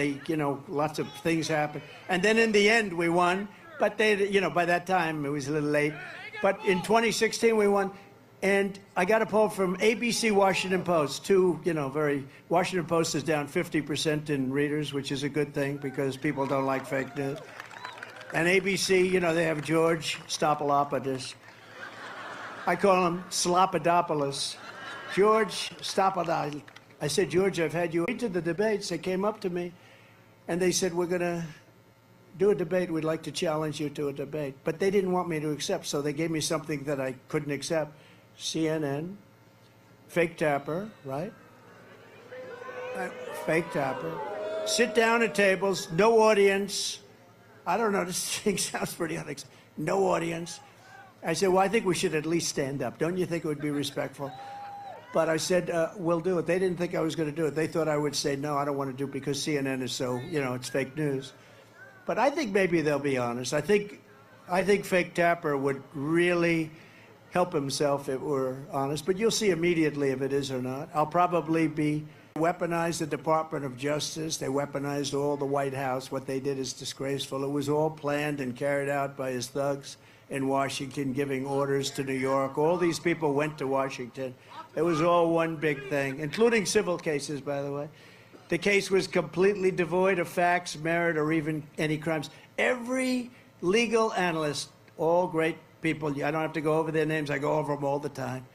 lots of things happened. And then in the end, we won, but by that time, it was a little late. But in 2016, we won. And I got a poll from ABC Washington Post, Washington Post is down 50% in readers, which is a good thing because people don't like fake news. And ABC, they have George Stopalopoulos. I call him Slopadopoulos. George Stopalopoulos. I said, George, I've had you into the debates. They came up to me, and they said, we're going to do a debate. We'd like to challenge you to a debate. But they didn't want me to accept, so they gave me something that I couldn't accept. CNN, fake tapper, right? Fake tapper. Sit down at tables, no audience. I don't know, this thing sounds pretty unacceptable. No audience. I said, well, I think we should at least stand up. Don't you think it would be respectful? But I said, we'll do it. They didn't think I was going to do it. They thought I would say, no, I don't want to do it because CNN is so, it's fake news. But I think maybe they'll be honest. I think fake tapper would really help himself if we're honest. But you'll see immediately if it is or not. I'll probably be weaponized the Department of Justice. They weaponized all the White House. What they did is disgraceful. It was all planned and carried out by his thugs in Washington, giving orders to New York. All these people went to Washington. It was all one big thing, including civil cases, by the way. The case was completely devoid of facts, merit, or even any crimes. Every legal analyst, all great people, I don't have to go over their names, I go over them all the time,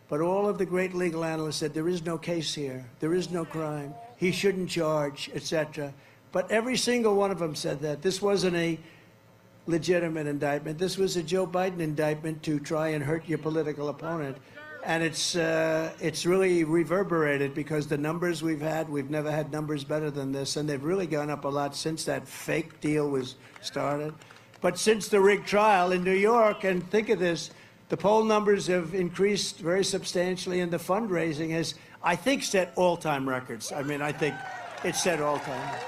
but all of the great legal analysts said there is no case here, there is no crime, he shouldn't charge, etc. But every single one of them said that. This wasn't a legitimate indictment. This was a Joe Biden indictment to try and hurt your political opponent. And it's really reverberated because the numbers we've never had numbers better than this, and they've really gone up a lot since that fake deal was started. But since the rigged trial in New York, and think of this, the poll numbers have increased very substantially, and the fundraising has, I think, set all-time records. I mean, I think it's set all-time.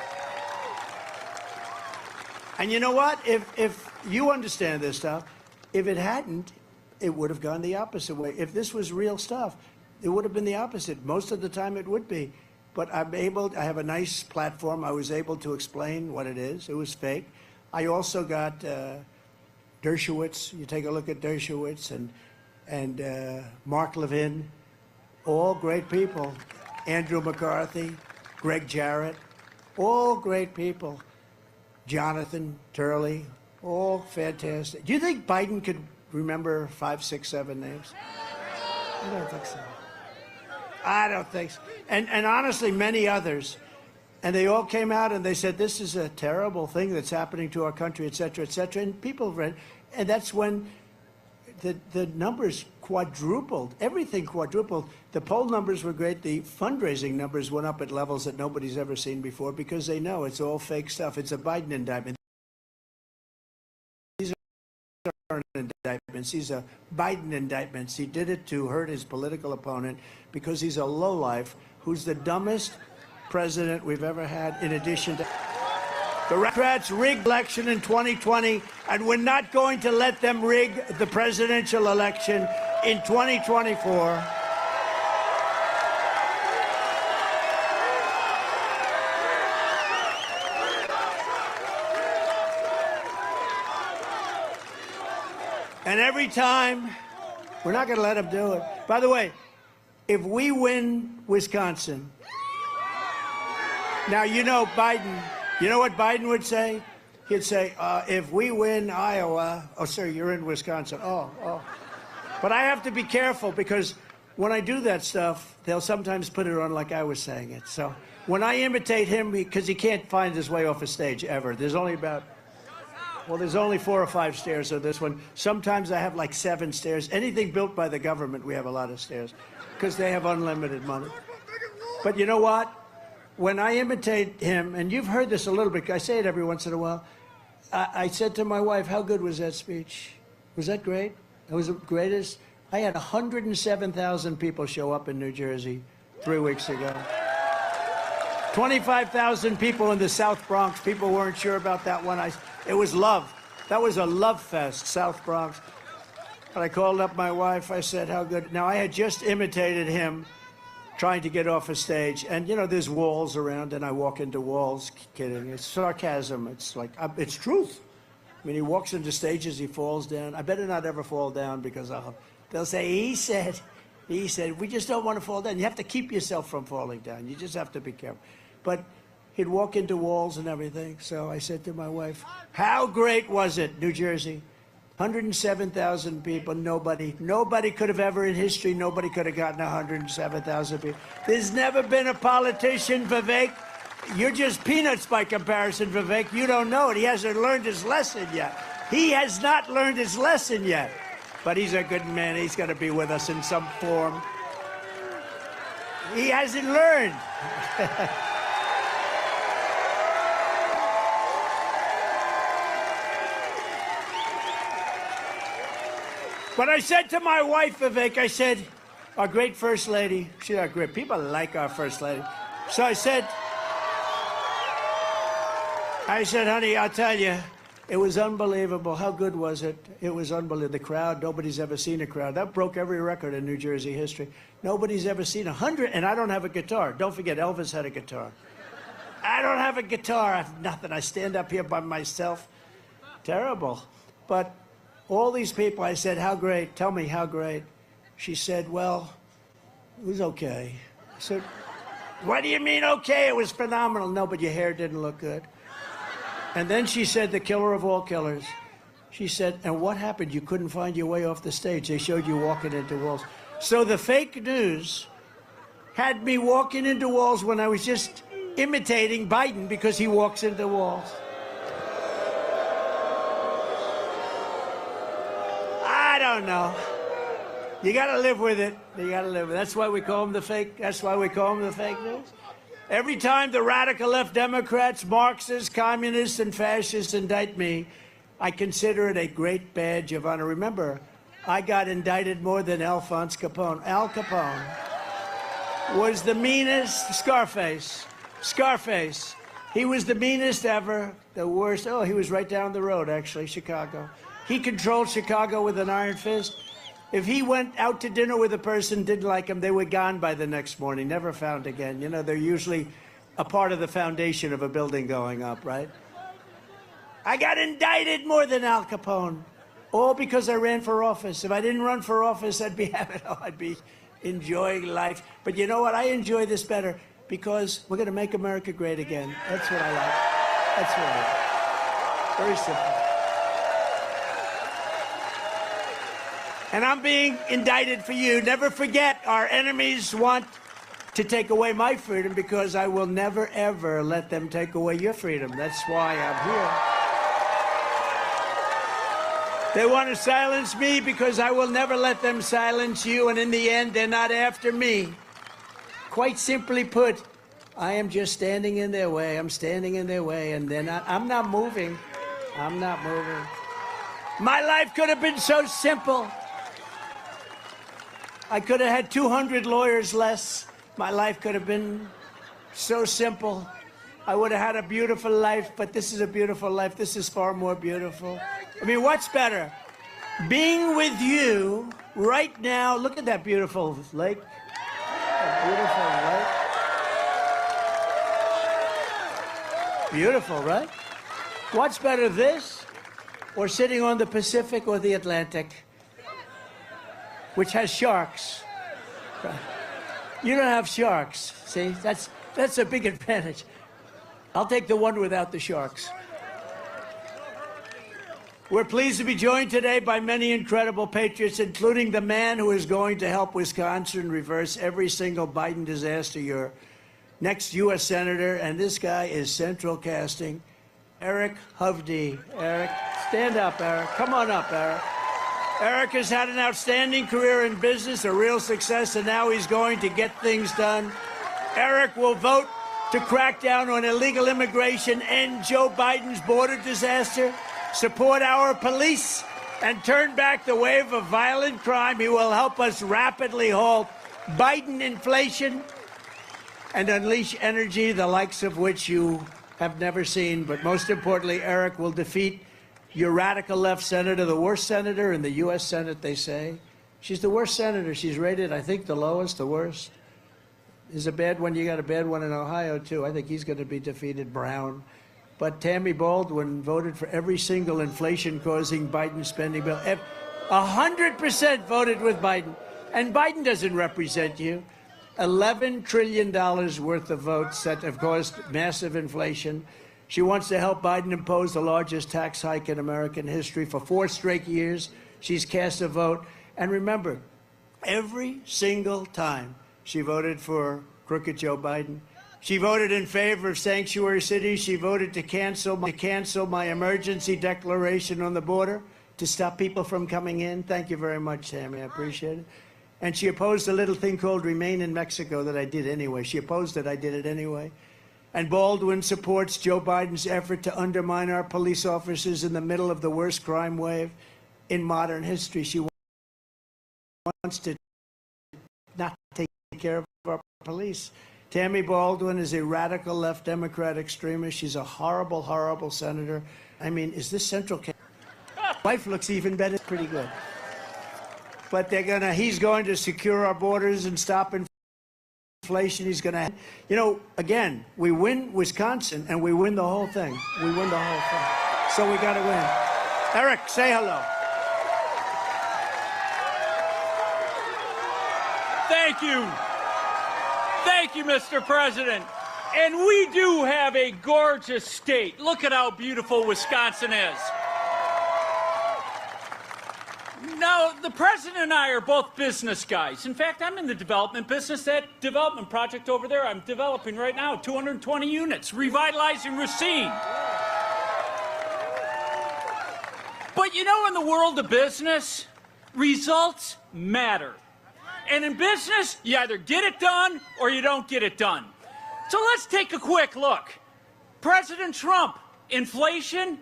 And you know what? If you understand this stuff, if it hadn't, it would have gone the opposite way. If this was real stuff, it would have been the opposite. Most of the time it would be. But I have a nice platform. I was able to explain what it is. It was fake. I also got Dershowitz. You take a look at Dershowitz and Mark Levin, all great people. Andrew McCarthy, Greg Jarrett, all great people. Jonathan Turley, all fantastic. Do you think Biden could remember 5, 6, 7 names? I don't think so. I don't think so. And honestly, many others. And they all came out and they said, this is a terrible thing that's happening to our country, et cetera, et cetera. And people read. And that's when the numbers quadrupled. Everything quadrupled. The poll numbers were great. The fundraising numbers went up at levels that nobody's ever seen before because they know it's all fake stuff. It's a Biden indictment. These aren't indictments. These are Biden indictments. He did it to hurt his political opponent because he's a lowlife who's the dumbest president we've ever had, in addition to... The Democrats rigged the election in 2020, and we're not going to let them rig the presidential election in 2024. And every time, we're not going to let them do it. By the way, if we win Wisconsin, now you know Biden... You know what Biden would say? He'd say, if we win Iowa, oh, sir, you're in Wisconsin. Oh. But I have to be careful because when I do that stuff, they'll sometimes put it on like I was saying it. So when I imitate him, because he can't find his way off a stage ever. There's only there's only 4 or 5 stairs on this one. Sometimes I have like 7 stairs. Anything built by the government, we have a lot of stairs because they have unlimited money. But you know what? When I imitate him, and you've heard this a little bit, I say it every once in a while, I said to my wife, how good was that speech? Was that great? It was the greatest. I had 107,000 people show up in New Jersey 3 weeks ago. 25,000 people in the South Bronx. People weren't sure about that one. It was love. That was a love fest, South Bronx. But I called up my wife. I said, how good. Now, I had just imitated him trying to get off a stage. And, you know, there's walls around, and I walk into walls. Kidding. It's sarcasm. It's like, it's truth. I mean, he walks into stages, he falls down. I better not ever fall down because they'll say, he said. We just don't want to fall down. You have to keep yourself from falling down. You just have to be careful. But he'd walk into walls and everything. So I said to my wife, how great was it, New Jersey? 107,000 people, nobody could have ever in history, nobody could have gotten 107,000 people. There's never been a politician, Vivek. You're just peanuts by comparison, Vivek. You don't know it. He hasn't learned his lesson yet. He has not learned his lesson yet. But he's a good man. He's going to be with us in some form. He hasn't learned. But I said to my wife, Vivek, I said, our great First Lady, she's our great, people like our First Lady. So I said, honey, I'll tell you, it was unbelievable. How good was it? It was unbelievable. The crowd, nobody's ever seen a crowd. That broke every record in New Jersey history. Nobody's ever seen 100, and I don't have a guitar. Don't forget, Elvis had a guitar. I don't have a guitar. I have nothing. I stand up here by myself. Terrible. But all these people, I said, how great? Tell me how great. She said, well, it was okay. I said, what do you mean okay? It was phenomenal. No, but your hair didn't look good. And then she said, the killer of all killers. She said, and what happened? You couldn't find your way off the stage. They showed you walking into walls. So the fake news had me walking into walls when I was just imitating Biden because he walks into walls. I don't know. You got to live with it. You got to live with it. That's why we call them the fake. That's why we call them the fake news. Every time the radical left Democrats, Marxists, communists, and fascists indict me, I consider it a great badge of honor. Remember, I got indicted more than Alphonse Capone. Al Capone was the meanest, Scarface. He was the meanest ever, the worst. Oh, he was right down the road, actually, Chicago. He controlled Chicago with an iron fist. If he went out to dinner with a person, didn't like him, they were gone by the next morning, never found again. You know, they're usually a part of the foundation of a building going up, right? I got indicted more than Al Capone, all because I ran for office. If I didn't run for office, I'd be enjoying life. But you know what? I enjoy this better because we're going to make America great again. That's what I like. That's what I like. Very simple. And I'm being indicted for you. Never forget, our enemies want to take away my freedom because I will never, ever let them take away your freedom. That's why I'm here. They want to silence me because I will never let them silence you, and in the end, they're not after me. Quite simply put, I am just standing in their way. I'm standing in their way, and they're not. I'm not moving. I'm not moving. My life could have been so simple. I could have had 200 lawyers less. My life could have been so simple. I would have had a beautiful life, but this is a beautiful life. This is far more beautiful. I mean, what's better? Being with you right now. Look at that beautiful lake. That beautiful lake. Beautiful, right? What's better, this or sitting on the Pacific or the Atlantic, which has sharks? You don't have sharks. See, that's a big advantage. I'll take the one without the sharks. We're pleased to be joined today by many incredible patriots, including the man who is going to help Wisconsin reverse every single Biden disaster. Your next U.S. Senator, and this guy is central casting, Eric Hovde. Eric, stand up, Eric. Come on up, Eric. Eric has had an outstanding career in business, a real success, and now he's going to get things done. Eric will vote to crack down on illegal immigration, end Joe Biden's border disaster, support our police, and turn back the wave of violent crime. He will help us rapidly halt Biden inflation and unleash energy, the likes of which you have never seen. But most importantly, Eric will defeat your radical left senator, the worst senator in the U.S. Senate, they say. She's the worst senator. She's rated, I think, the lowest, the worst. There's a bad one. You got a bad one in Ohio, too. I think he's going to be defeated, Brown. But Tammy Baldwin voted for every single inflation-causing Biden spending bill. 100% voted with Biden. And Biden doesn't represent you. $11 trillion worth of votes that have caused massive inflation. She wants to help Biden impose the largest tax hike in American history. For 4 straight years, she's cast a vote. And remember, every single time she voted for crooked Joe Biden, she voted in favor of sanctuary cities. She voted to cancel my emergency declaration on the border to stop people from coming in. Thank you very much, Tammy. I appreciate it. And she opposed a little thing called Remain in Mexico that I did anyway. She opposed it. I did it anyway. And Baldwin supports Joe Biden's effort to undermine our police officers in the middle of the worst crime wave in modern history. She wants to not take care of our police. Tammy Baldwin is a radical left Democrat extremist. She's a horrible, horrible senator. I mean, is this central? Wife looks even better. Pretty good. But he's going to secure our borders and stop inflation. He's going to, you know, again, we win Wisconsin and we win the whole thing. We win the whole thing. So we got to win. Eric, say hello. Thank you. Thank you, Mr. President. And we do have a gorgeous state. Look at how beautiful Wisconsin is. Now, the president and I are both business guys. In fact, I'm in the development business. That development project over there I'm developing right now, 220 units, revitalizing Racine. But you know, in the world of business, results matter. And in business, you either get it done or you don't get it done. So let's take a quick look. President Trump, inflation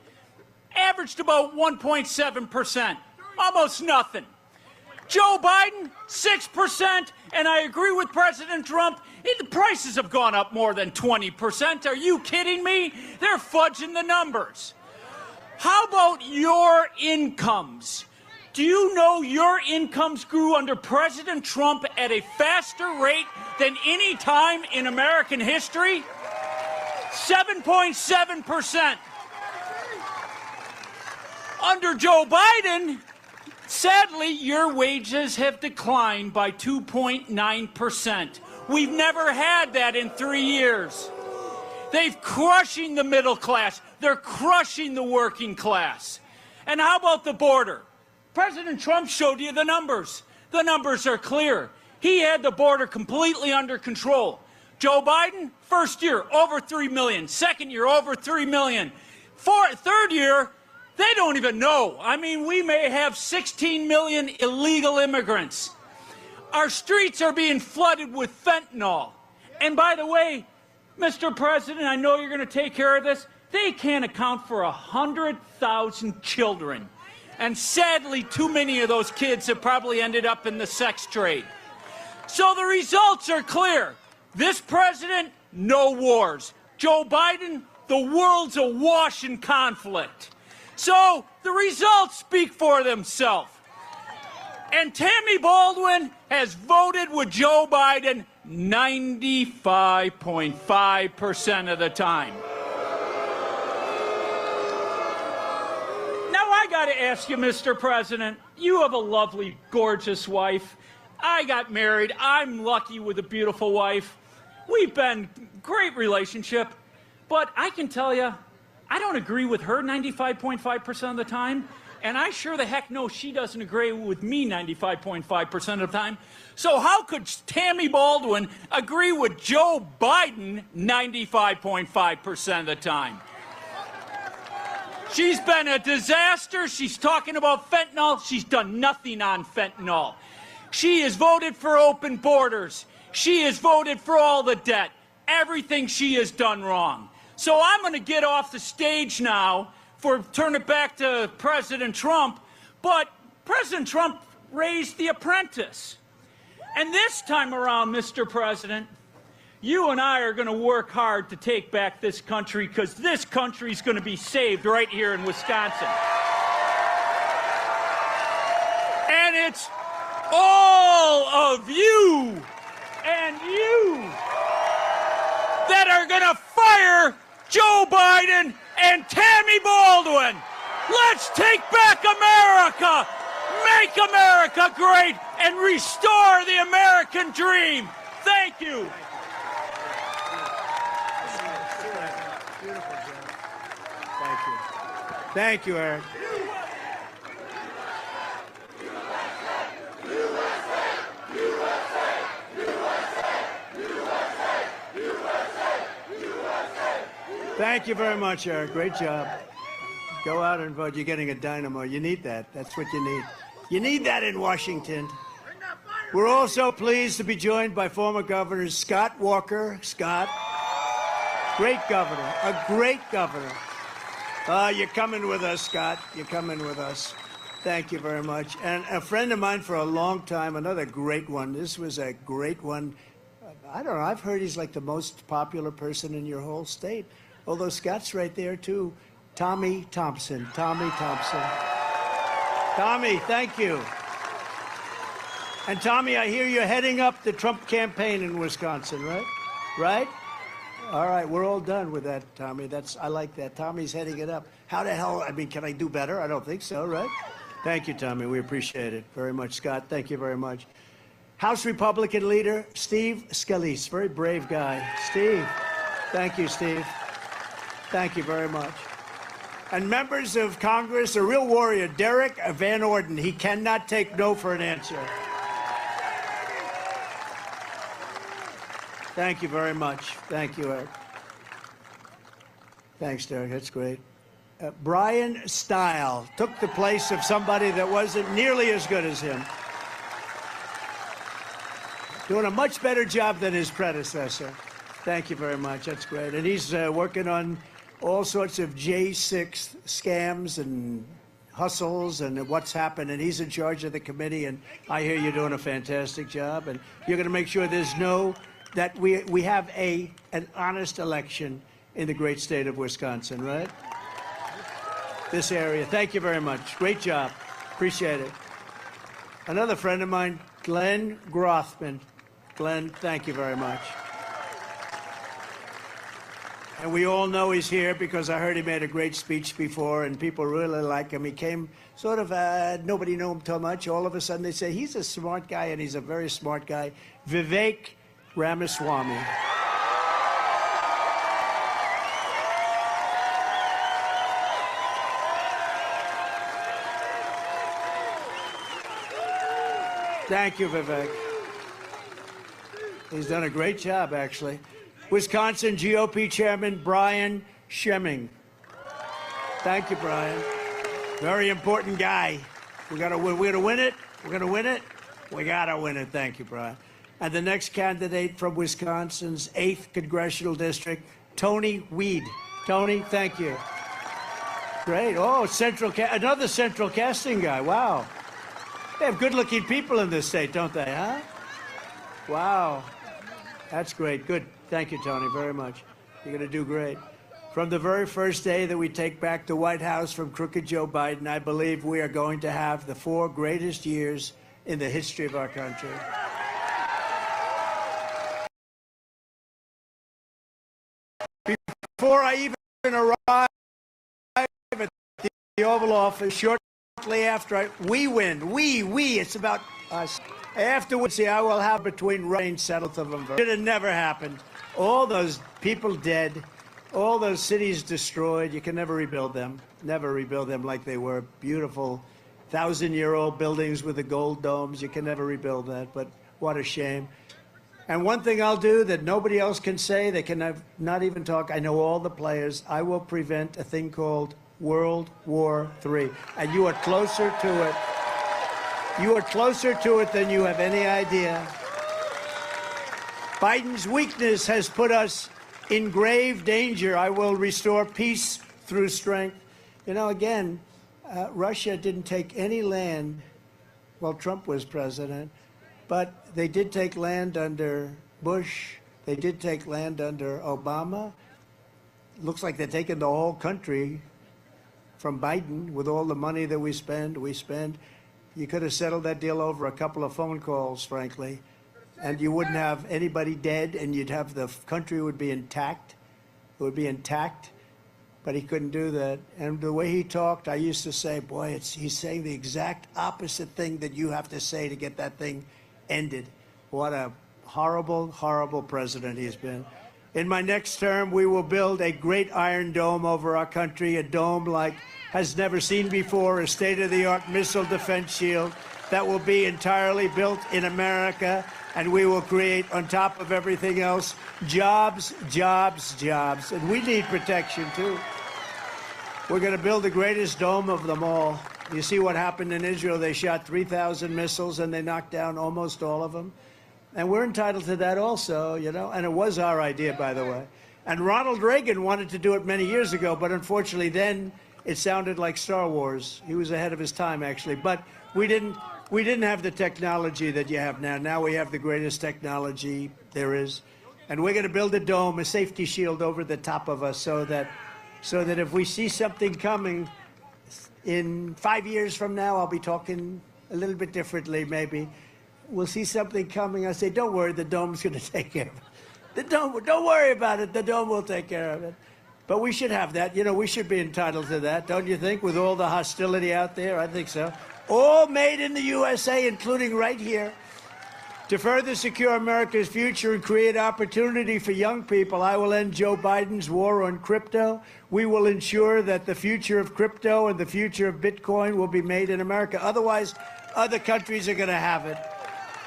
averaged about 1.7%, almost nothing. Joe Biden, 6%, and I agree with President Trump, the prices have gone up more than 20%. Are you kidding me? They're fudging the numbers. How about your incomes? Do you know your incomes grew under President Trump at a faster rate than any time in American history? 7.7%. Under Joe Biden, sadly, your wages have declined by 2.9%. We've never had that in 3 years. They're crushing the middle class. They're crushing the working class. And how about the border? President Trump showed you the numbers. The numbers are clear. He had the border completely under control. Joe Biden, first year, over 3 million. Second year, over 3 million. Third year, they don't even know. I mean, we may have 16 million illegal immigrants. Our streets are being flooded with fentanyl. And by the way, Mr. President, I know you're going to take care of this. They can't account for 100,000 children. And sadly, too many of those kids have probably ended up in the sex trade. So the results are clear. This president, no wars. Joe Biden, the world's awash in conflict. So the results speak for themselves. And Tammy Baldwin has voted with Joe Biden 95.5% of the time. Now I got to ask you, Mr. President, you have a lovely, gorgeous wife. I got married. I'm lucky with a beautiful wife. We've been great relationship, but I can tell you, I don't agree with her 95.5% of the time, and I sure the heck know she doesn't agree with me 95.5% of the time. So how could Tammy Baldwin agree with Joe Biden 95.5% of the time? She's been a disaster. She's talking about fentanyl. She's done nothing on fentanyl. She has voted for open borders. She has voted for all the debt. Everything she has done wrong. So I'm going to get off the stage now turn it back to President Trump. But President Trump raised the apprentice. And this time around, Mr. President, you and I are going to work hard to take back this country, because this country is going to be saved right here in Wisconsin. And it's all of you and you that are going to fire Joe Biden and Tammy Baldwin. Let's take back America, make America great, and restore the American dream. Thank you. Thank you. Thank you, Eric. Thank you very much, Eric. Great job. Go out and vote. You're getting a dynamo. You need that. That's what you need. You need that in Washington. We're also pleased to be joined by former Governor Scott Walker. Scott, great governor, a great governor. You're coming with us, Scott. You're coming with us. Thank you very much. And a friend of mine for a long time, another great one. This was a great one. I don't know. I've heard he's like the most popular person in your whole state. Although Scott's right there, too. Tommy Thompson. Tommy Thompson. Tommy, thank you. And Tommy, I hear you're heading up the Trump campaign in Wisconsin, right? Right? All right, we're all done with that, Tommy. I like that. Tommy's heading it up. How the hell, I mean, can I do better? I don't think so, right? Thank you, Tommy. We appreciate it very much. Scott, thank you very much. House Republican leader, Steve Scalise. Very brave guy. Steve. Thank you, Steve. Thank you very much. And members of Congress, a real warrior, Derek Van Orden. He cannot take no for an answer. Thank you very much. Thank you, Eric. Thanks, Derek. That's great. Brian Stile took the place of somebody that wasn't nearly as good as him. Doing a much better job than his predecessor. Thank you very much. That's great. And he's working on all sorts of J6 scams and hustles and what's happened, and he's in charge of the committee, and I hear you're doing a fantastic job, and you're going to make sure that we have an honest election in the great state of Wisconsin, right? This area. Thank you very much. Great job. Appreciate it. Another friend of mine, Glenn Grothman. Glenn, thank you very much. And we all know he's here because I heard he made a great speech before, and people really like him. He came sort of, nobody knew him too much. All of a sudden they say, he's a smart guy, and he's a very smart guy. Vivek Ramaswamy. Thank you, Vivek. He's done a great job, actually. Wisconsin GOP Chairman Brian Schemming. Thank you, Brian. Very important guy. We're gonna win it. We're gonna win it. We gotta win it. Thank you, Brian. And the next candidate from Wisconsin's 8th Congressional District, Tony Weed. Tony, thank you. Great. Oh, another central casting guy. Wow. They have good-looking people in this state, don't they, huh? Wow. That's great. Good. Thank you, Tony, very much. You're going to do great. From the very first day that we take back the White House from crooked Joe Biden, I believe we are going to have the 4 greatest years in the history of our country. Before I even arrive at the Oval Office, shortly after we win, it's about us. Afterwards, I will have between Racine settled of them. It had never happened. All those people dead, all those cities destroyed. You can never rebuild them. Never rebuild them like they were. Beautiful, 1,000-year-old buildings with the gold domes. You can never rebuild that, but what a shame. And one thing I'll do that nobody else can say, they can not even talk. I know all the players. I will prevent a thing called World War III. And you are closer to it. You are closer to it than you have any idea. Biden's weakness has put us in grave danger. I will restore peace through strength. You know, again, Russia didn't take any land while Trump was president, but they did take land under Bush. They did take land under Obama. Looks like they're taking the whole country from Biden with all the money that we spend. You could have settled that deal over a couple of phone calls, frankly, and you wouldn't have anybody dead, and you'd have the country would be intact. It would be intact, but he couldn't do that. And the way he talked, I used to say, boy, he's saying the exact opposite thing that you have to say to get that thing ended. What a horrible, horrible president he's been. In my next term, we will build a great iron dome over our country, a dome like has never seen before, a state-of-the-art missile defense shield that will be entirely built in America, and we will create, on top of everything else, jobs, jobs, jobs. And we need protection, too. We're going to build the greatest dome of them all. You see what happened in Israel. They shot 3,000 missiles, and they knocked down almost all of them. And we're entitled to that also, you know, and it was our idea, by the way. And Ronald Reagan wanted to do it many years ago, but unfortunately then it sounded like Star Wars. He was ahead of his time, actually. But we didn't have the technology that you have now. Now we have the greatest technology there is. And we're going to build a dome, a safety shield over the top of us so that if we see something coming in 5 years from now, I'll be talking a little bit differently, maybe. We'll see something coming. I say, don't worry, the dome's going to take care of it. The dome, don't worry about it. The dome will take care of it. But we should have that. You know, we should be entitled to that, don't you think, with all the hostility out there? I think so. All made in the USA, including right here. To further secure America's future and create opportunity for young people, I will end Joe Biden's war on crypto. We will ensure that the future of crypto and the future of Bitcoin will be made in America. Otherwise, other countries are going to have it.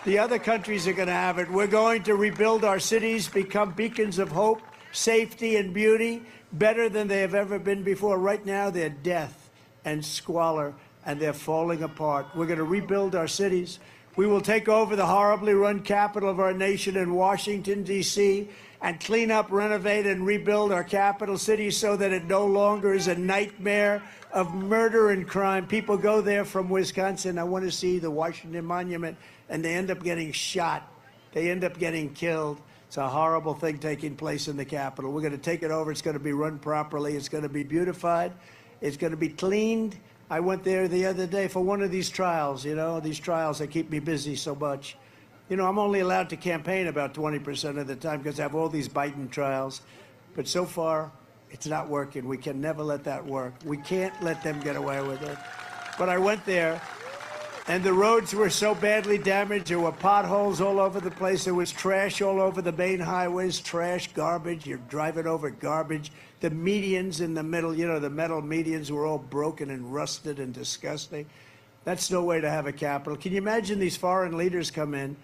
The other countries are going to have it. We're going to rebuild our cities, become beacons of hope, safety, and beauty, better than they have ever been before. Right now, they're death and squalor, and they're falling apart. We're going to rebuild our cities. We will take over the horribly run capital of our nation in Washington, D.C., and clean up, renovate, and rebuild our capital city so that it no longer is a nightmare of murder and crime. People go there from Wisconsin. I want to see the Washington Monument, and they end up getting shot. They end up getting killed. It's a horrible thing taking place in the Capitol. We're going to take it over. It's going to be run properly. It's going to be beautified. It's going to be cleaned. I went there the other day for one of these trials, you know, these trials that keep me busy so much. You know, I'm only allowed to campaign about 20% of the time because I have all these Biden trials. But so far, it's not working. We can never let that work. We can't let them get away with it. But I went there, and the roads were so badly damaged. There were potholes all over the place. There was trash all over the main highways, trash, garbage. You're driving over garbage. The medians in the middle, you know, the metal medians were all broken and rusted and disgusting. That's no way to have a capital. Can you imagine these foreign leaders come in,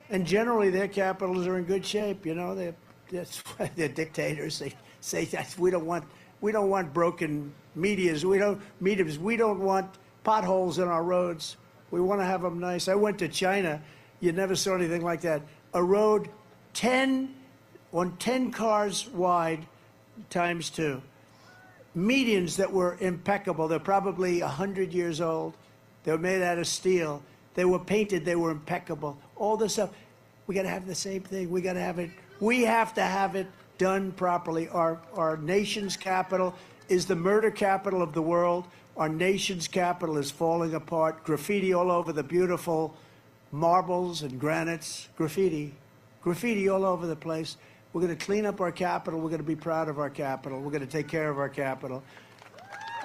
and generally their capitals are in good shape, you know? That's why they're dictators. They say that we don't want broken medias. We don't want potholes in our roads. We want to have them nice. I went to China. You never saw anything like that. A road 10 cars wide times 2. Medians that were impeccable. They're probably 100 years old. They were made out of steel. They were painted. They were impeccable. All this stuff. We got to have the same thing. We got to have it. We have to have it done properly. Our nation's capital is the murder capital of the world. Our nation's capital is falling apart. Graffiti all over the beautiful marbles and granites. Graffiti all over the place. We're going to clean up our capital. We're going to be proud of our capital. We're going to take care of our capital.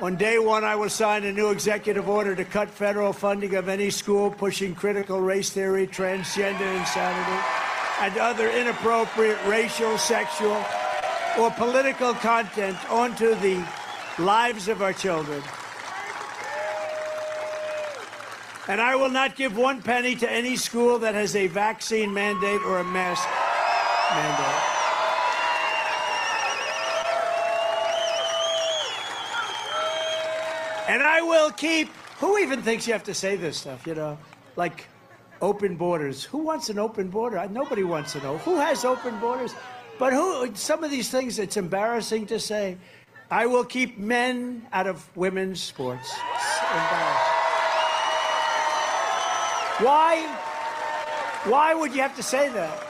On day one, I will sign a new executive order to cut federal funding of any school pushing critical race theory, transgender insanity, and other inappropriate racial, sexual, or political content onto the lives of our children. And I will not give 1 penny to any school that has a vaccine mandate or a mask mandate. And I will keep, who even thinks you have to say this stuff, you know? Like open borders. Who wants an open border? Nobody wants to know. Who has open borders? But some of these things, it's embarrassing to say. I will keep men out of women's sports. It's embarrassing. Why would you have to say that?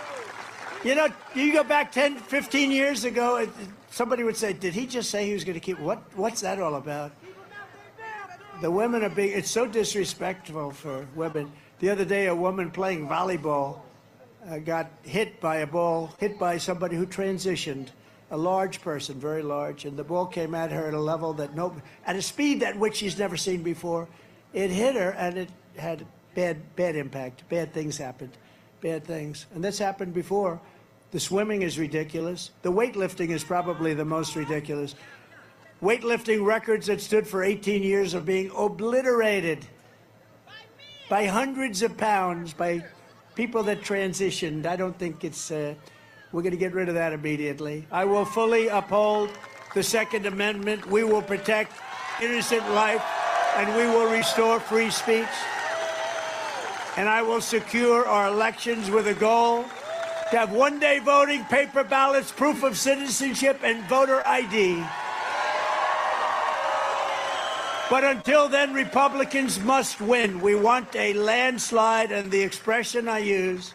You know, you go back 10, 15 years ago, somebody would say, did he just say he was going to keep, what's that all about? The women are being, it's so disrespectful for women. The other day, a woman playing volleyball got hit by a ball, hit by somebody who transitioned, a large person, very large, and the ball came at her at a level that at a speed at which she's never seen before. It hit her, and it had bad impact. Bad things happened. Bad things. And that's happened before. The swimming is ridiculous. The weightlifting is probably the most ridiculous. Weightlifting records that stood for 18 years are being obliterated by hundreds of pounds by people that transitioned. I don't think it's, we're going to get rid of that immediately. I will fully uphold the Second Amendment. We will protect innocent life, and we will restore free speech. And I will secure our elections with a goal to have one-day voting, paper ballots, proof of citizenship, and voter ID. But until then, Republicans must win. We want a landslide, and the expression I use,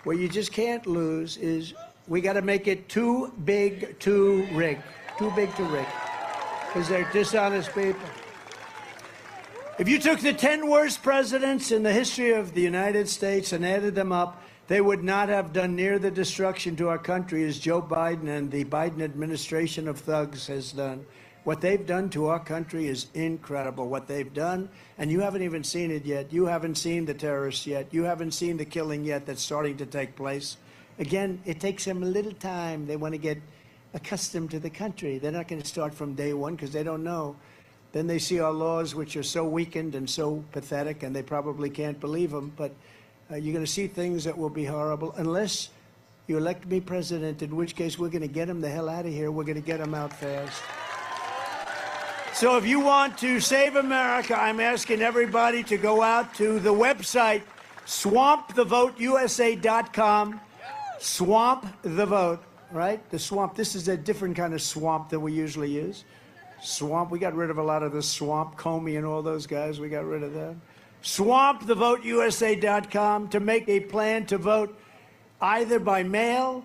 where you just can't lose, is we got to make it too big to rig. Too big to rig. Because they're dishonest people. If you took the 10 worst presidents in the history of the United States and added them up, they would not have done near the destruction to our country as Joe Biden and the Biden administration of thugs has done. What they've done to our country is incredible. What they've done, and you haven't even seen it yet. You haven't seen the terrorists yet. You haven't seen the killing yet that's starting to take place. Again, it takes them a little time. They want to get accustomed to the country. They're not going to start from day one because they don't know. Then they see our laws, which are so weakened and so pathetic, and they probably can't believe them. But you're going to see things that will be horrible unless you elect me president, in which case we're going to get them the hell out of here. We're going to get them out fast. So if you want to save America, I'm asking everybody to go out to the website, swampthevoteusa.com. Swamp the vote, right? The swamp. This is a different kind of swamp than we usually use. Swamp. We got rid of a lot of the swamp. Comey and all those guys. We got rid of them. SwampTheVoteUSA.com to make a plan to vote either by mail,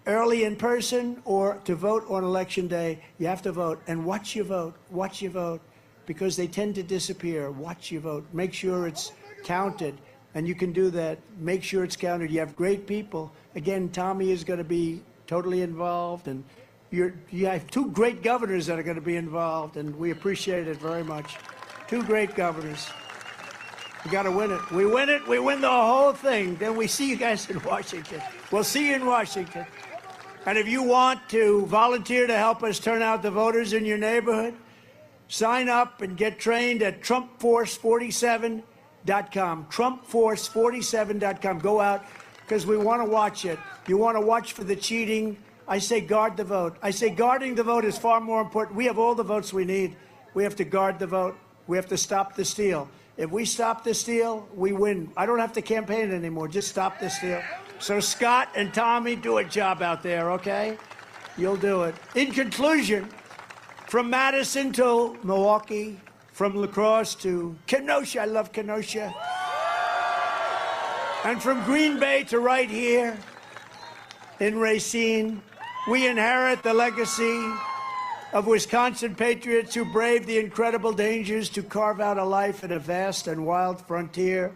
early in person, or to vote on election day. You have to vote. And watch your vote. Watch your vote. Because they tend to disappear. Watch your vote. Make sure it's counted. And you can do that. Make sure it's counted. You have great people. Again, Tommy is going to be totally involved. And you have two great governors that are going to be involved. And we appreciate it very much. Two great governors. We got to win it. We win it. We win the whole thing. Then we see you guys in Washington. We'll see you in Washington. And if you want to volunteer to help us turn out the voters in your neighborhood, sign up and get trained at TrumpForce47.com. TrumpForce47.com. Go out because we want to watch it. You want to watch for the cheating. I say guard the vote. I say guarding the vote is far more important. We have all the votes we need. We have to guard the vote. We have to stop the steal. If we stop the steal, we win. I don't have to campaign anymore. Just stop the steal. So Scott and Tommy, do a job out there, okay? You'll do it. In conclusion, from Madison to Milwaukee, from La Crosse to Kenosha, I love Kenosha, and from Green Bay to right here in Racine, we inherit the legacy of Wisconsin patriots who braved the incredible dangers to carve out a life in a vast and wild frontier.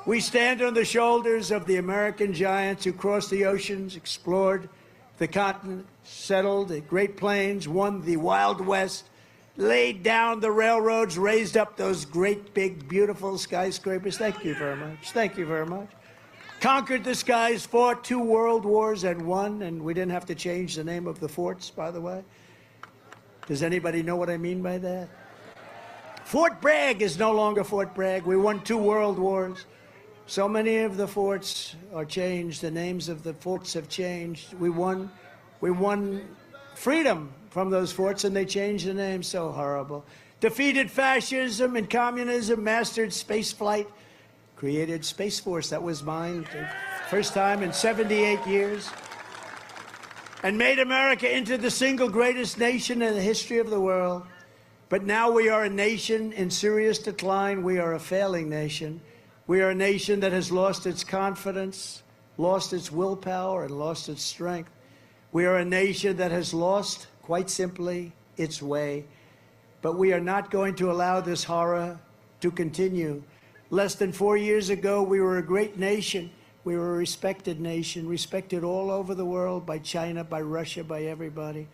We stand on the shoulders of the American giants who crossed the oceans, explored the continent, settled the Great Plains, won the Wild West, laid down the railroads, raised up those great, big, beautiful skyscrapers. Thank you very much. Thank you very much. Conquered the skies, fought 2 world wars and won, and we didn't have to change the name of the forts, by the way. Does anybody know what I mean by that? Fort Bragg is no longer Fort Bragg. We won 2 world wars. So many of the forts are changed. The names of the forts have changed. We won freedom from those forts, and they changed the name. So horrible. Defeated fascism and communism, mastered space flight, created Space Force. That was mine. First time in 78 years. And made America into the single greatest nation in the history of the world. But now we are a nation in serious decline. We are a failing nation. We are a nation that has lost its confidence, lost its willpower, and lost its strength. We are a nation that has lost, quite simply, its way. But we are not going to allow this horror to continue. Less than 4 years ago, we were a great nation. We were a respected nation, respected all over the world by China, by Russia, by everybody.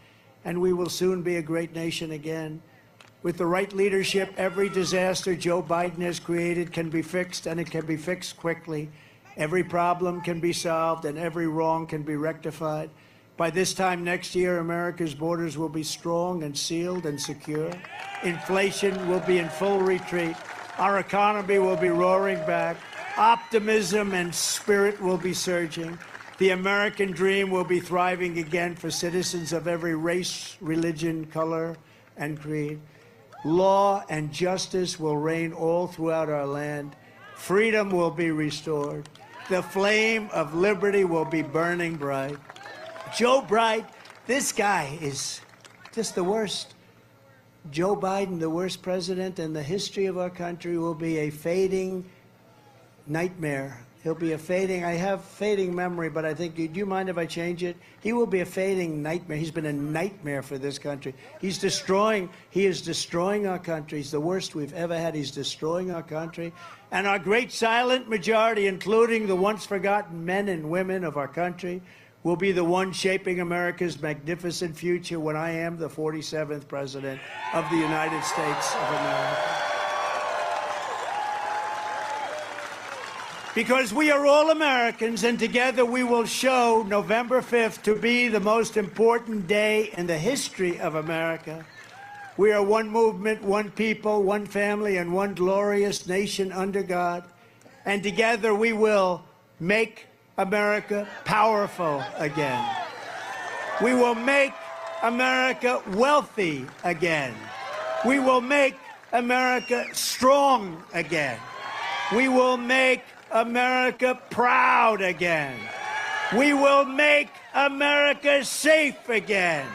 And we will soon be a great nation again. With the right leadership, every disaster Joe Biden has created can be fixed, and it can be fixed quickly. Every problem can be solved, and every wrong can be rectified. By this time next year, America's borders will be strong and sealed and secure. Inflation will be in full retreat. Our economy will be roaring back. Optimism and spirit will be surging. The American dream will be thriving again for citizens of every race, religion, color, and creed. Law and justice will reign all throughout our land. Freedom will be restored. The flame of liberty will be burning bright. Joe Biden, this guy is just the worst. Joe Biden, the worst president in the history of our country, will be a fading nightmare. He'll be a fading, I have fading memory, but I think, do you mind if I change it? He will be a fading nightmare. He's been a nightmare for this country. He is destroying our country. He's the worst we've ever had. He's destroying our country. And our great silent majority, including the once forgotten men and women of our country, will be the one shaping America's magnificent future when I am the 47th President of the United States of America. Because we are all Americans, and together we will show November 5th to be the most important day in the history of America. We are one movement, one people, one family, and one glorious nation under God. And together we will make America powerful again. We will make America wealthy again. We will make America strong again. We will make America proud again. We will make America safe again.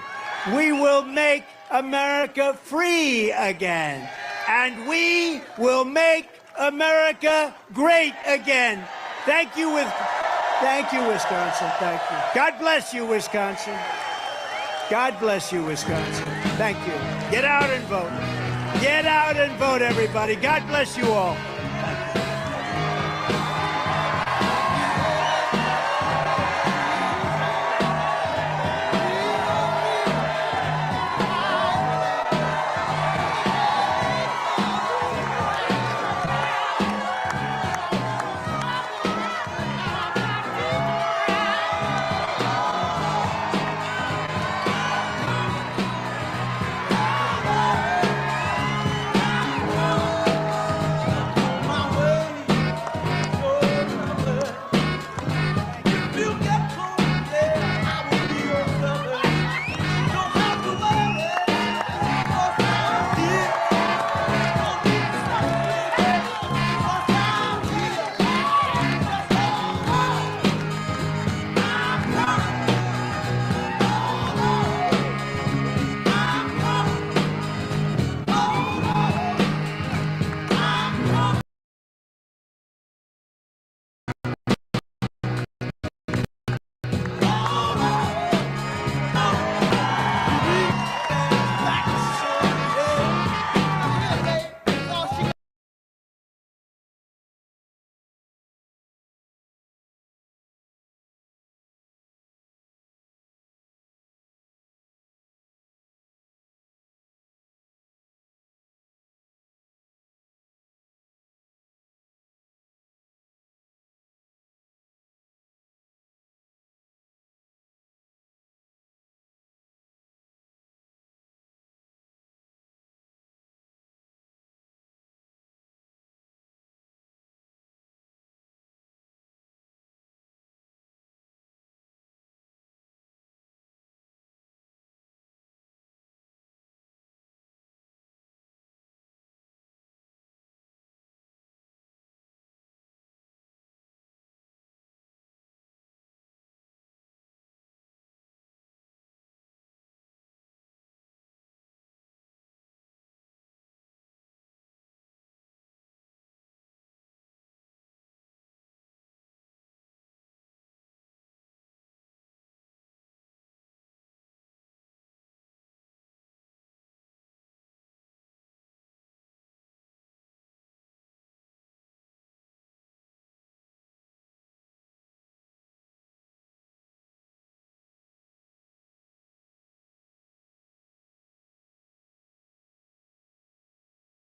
We will make America free again. And we will make America great again. Thank you, Wisconsin. Thank you. God bless you, Wisconsin. God bless you, Wisconsin. Thank you. Get out and vote. Get out and vote, everybody. God bless you all. Thank you.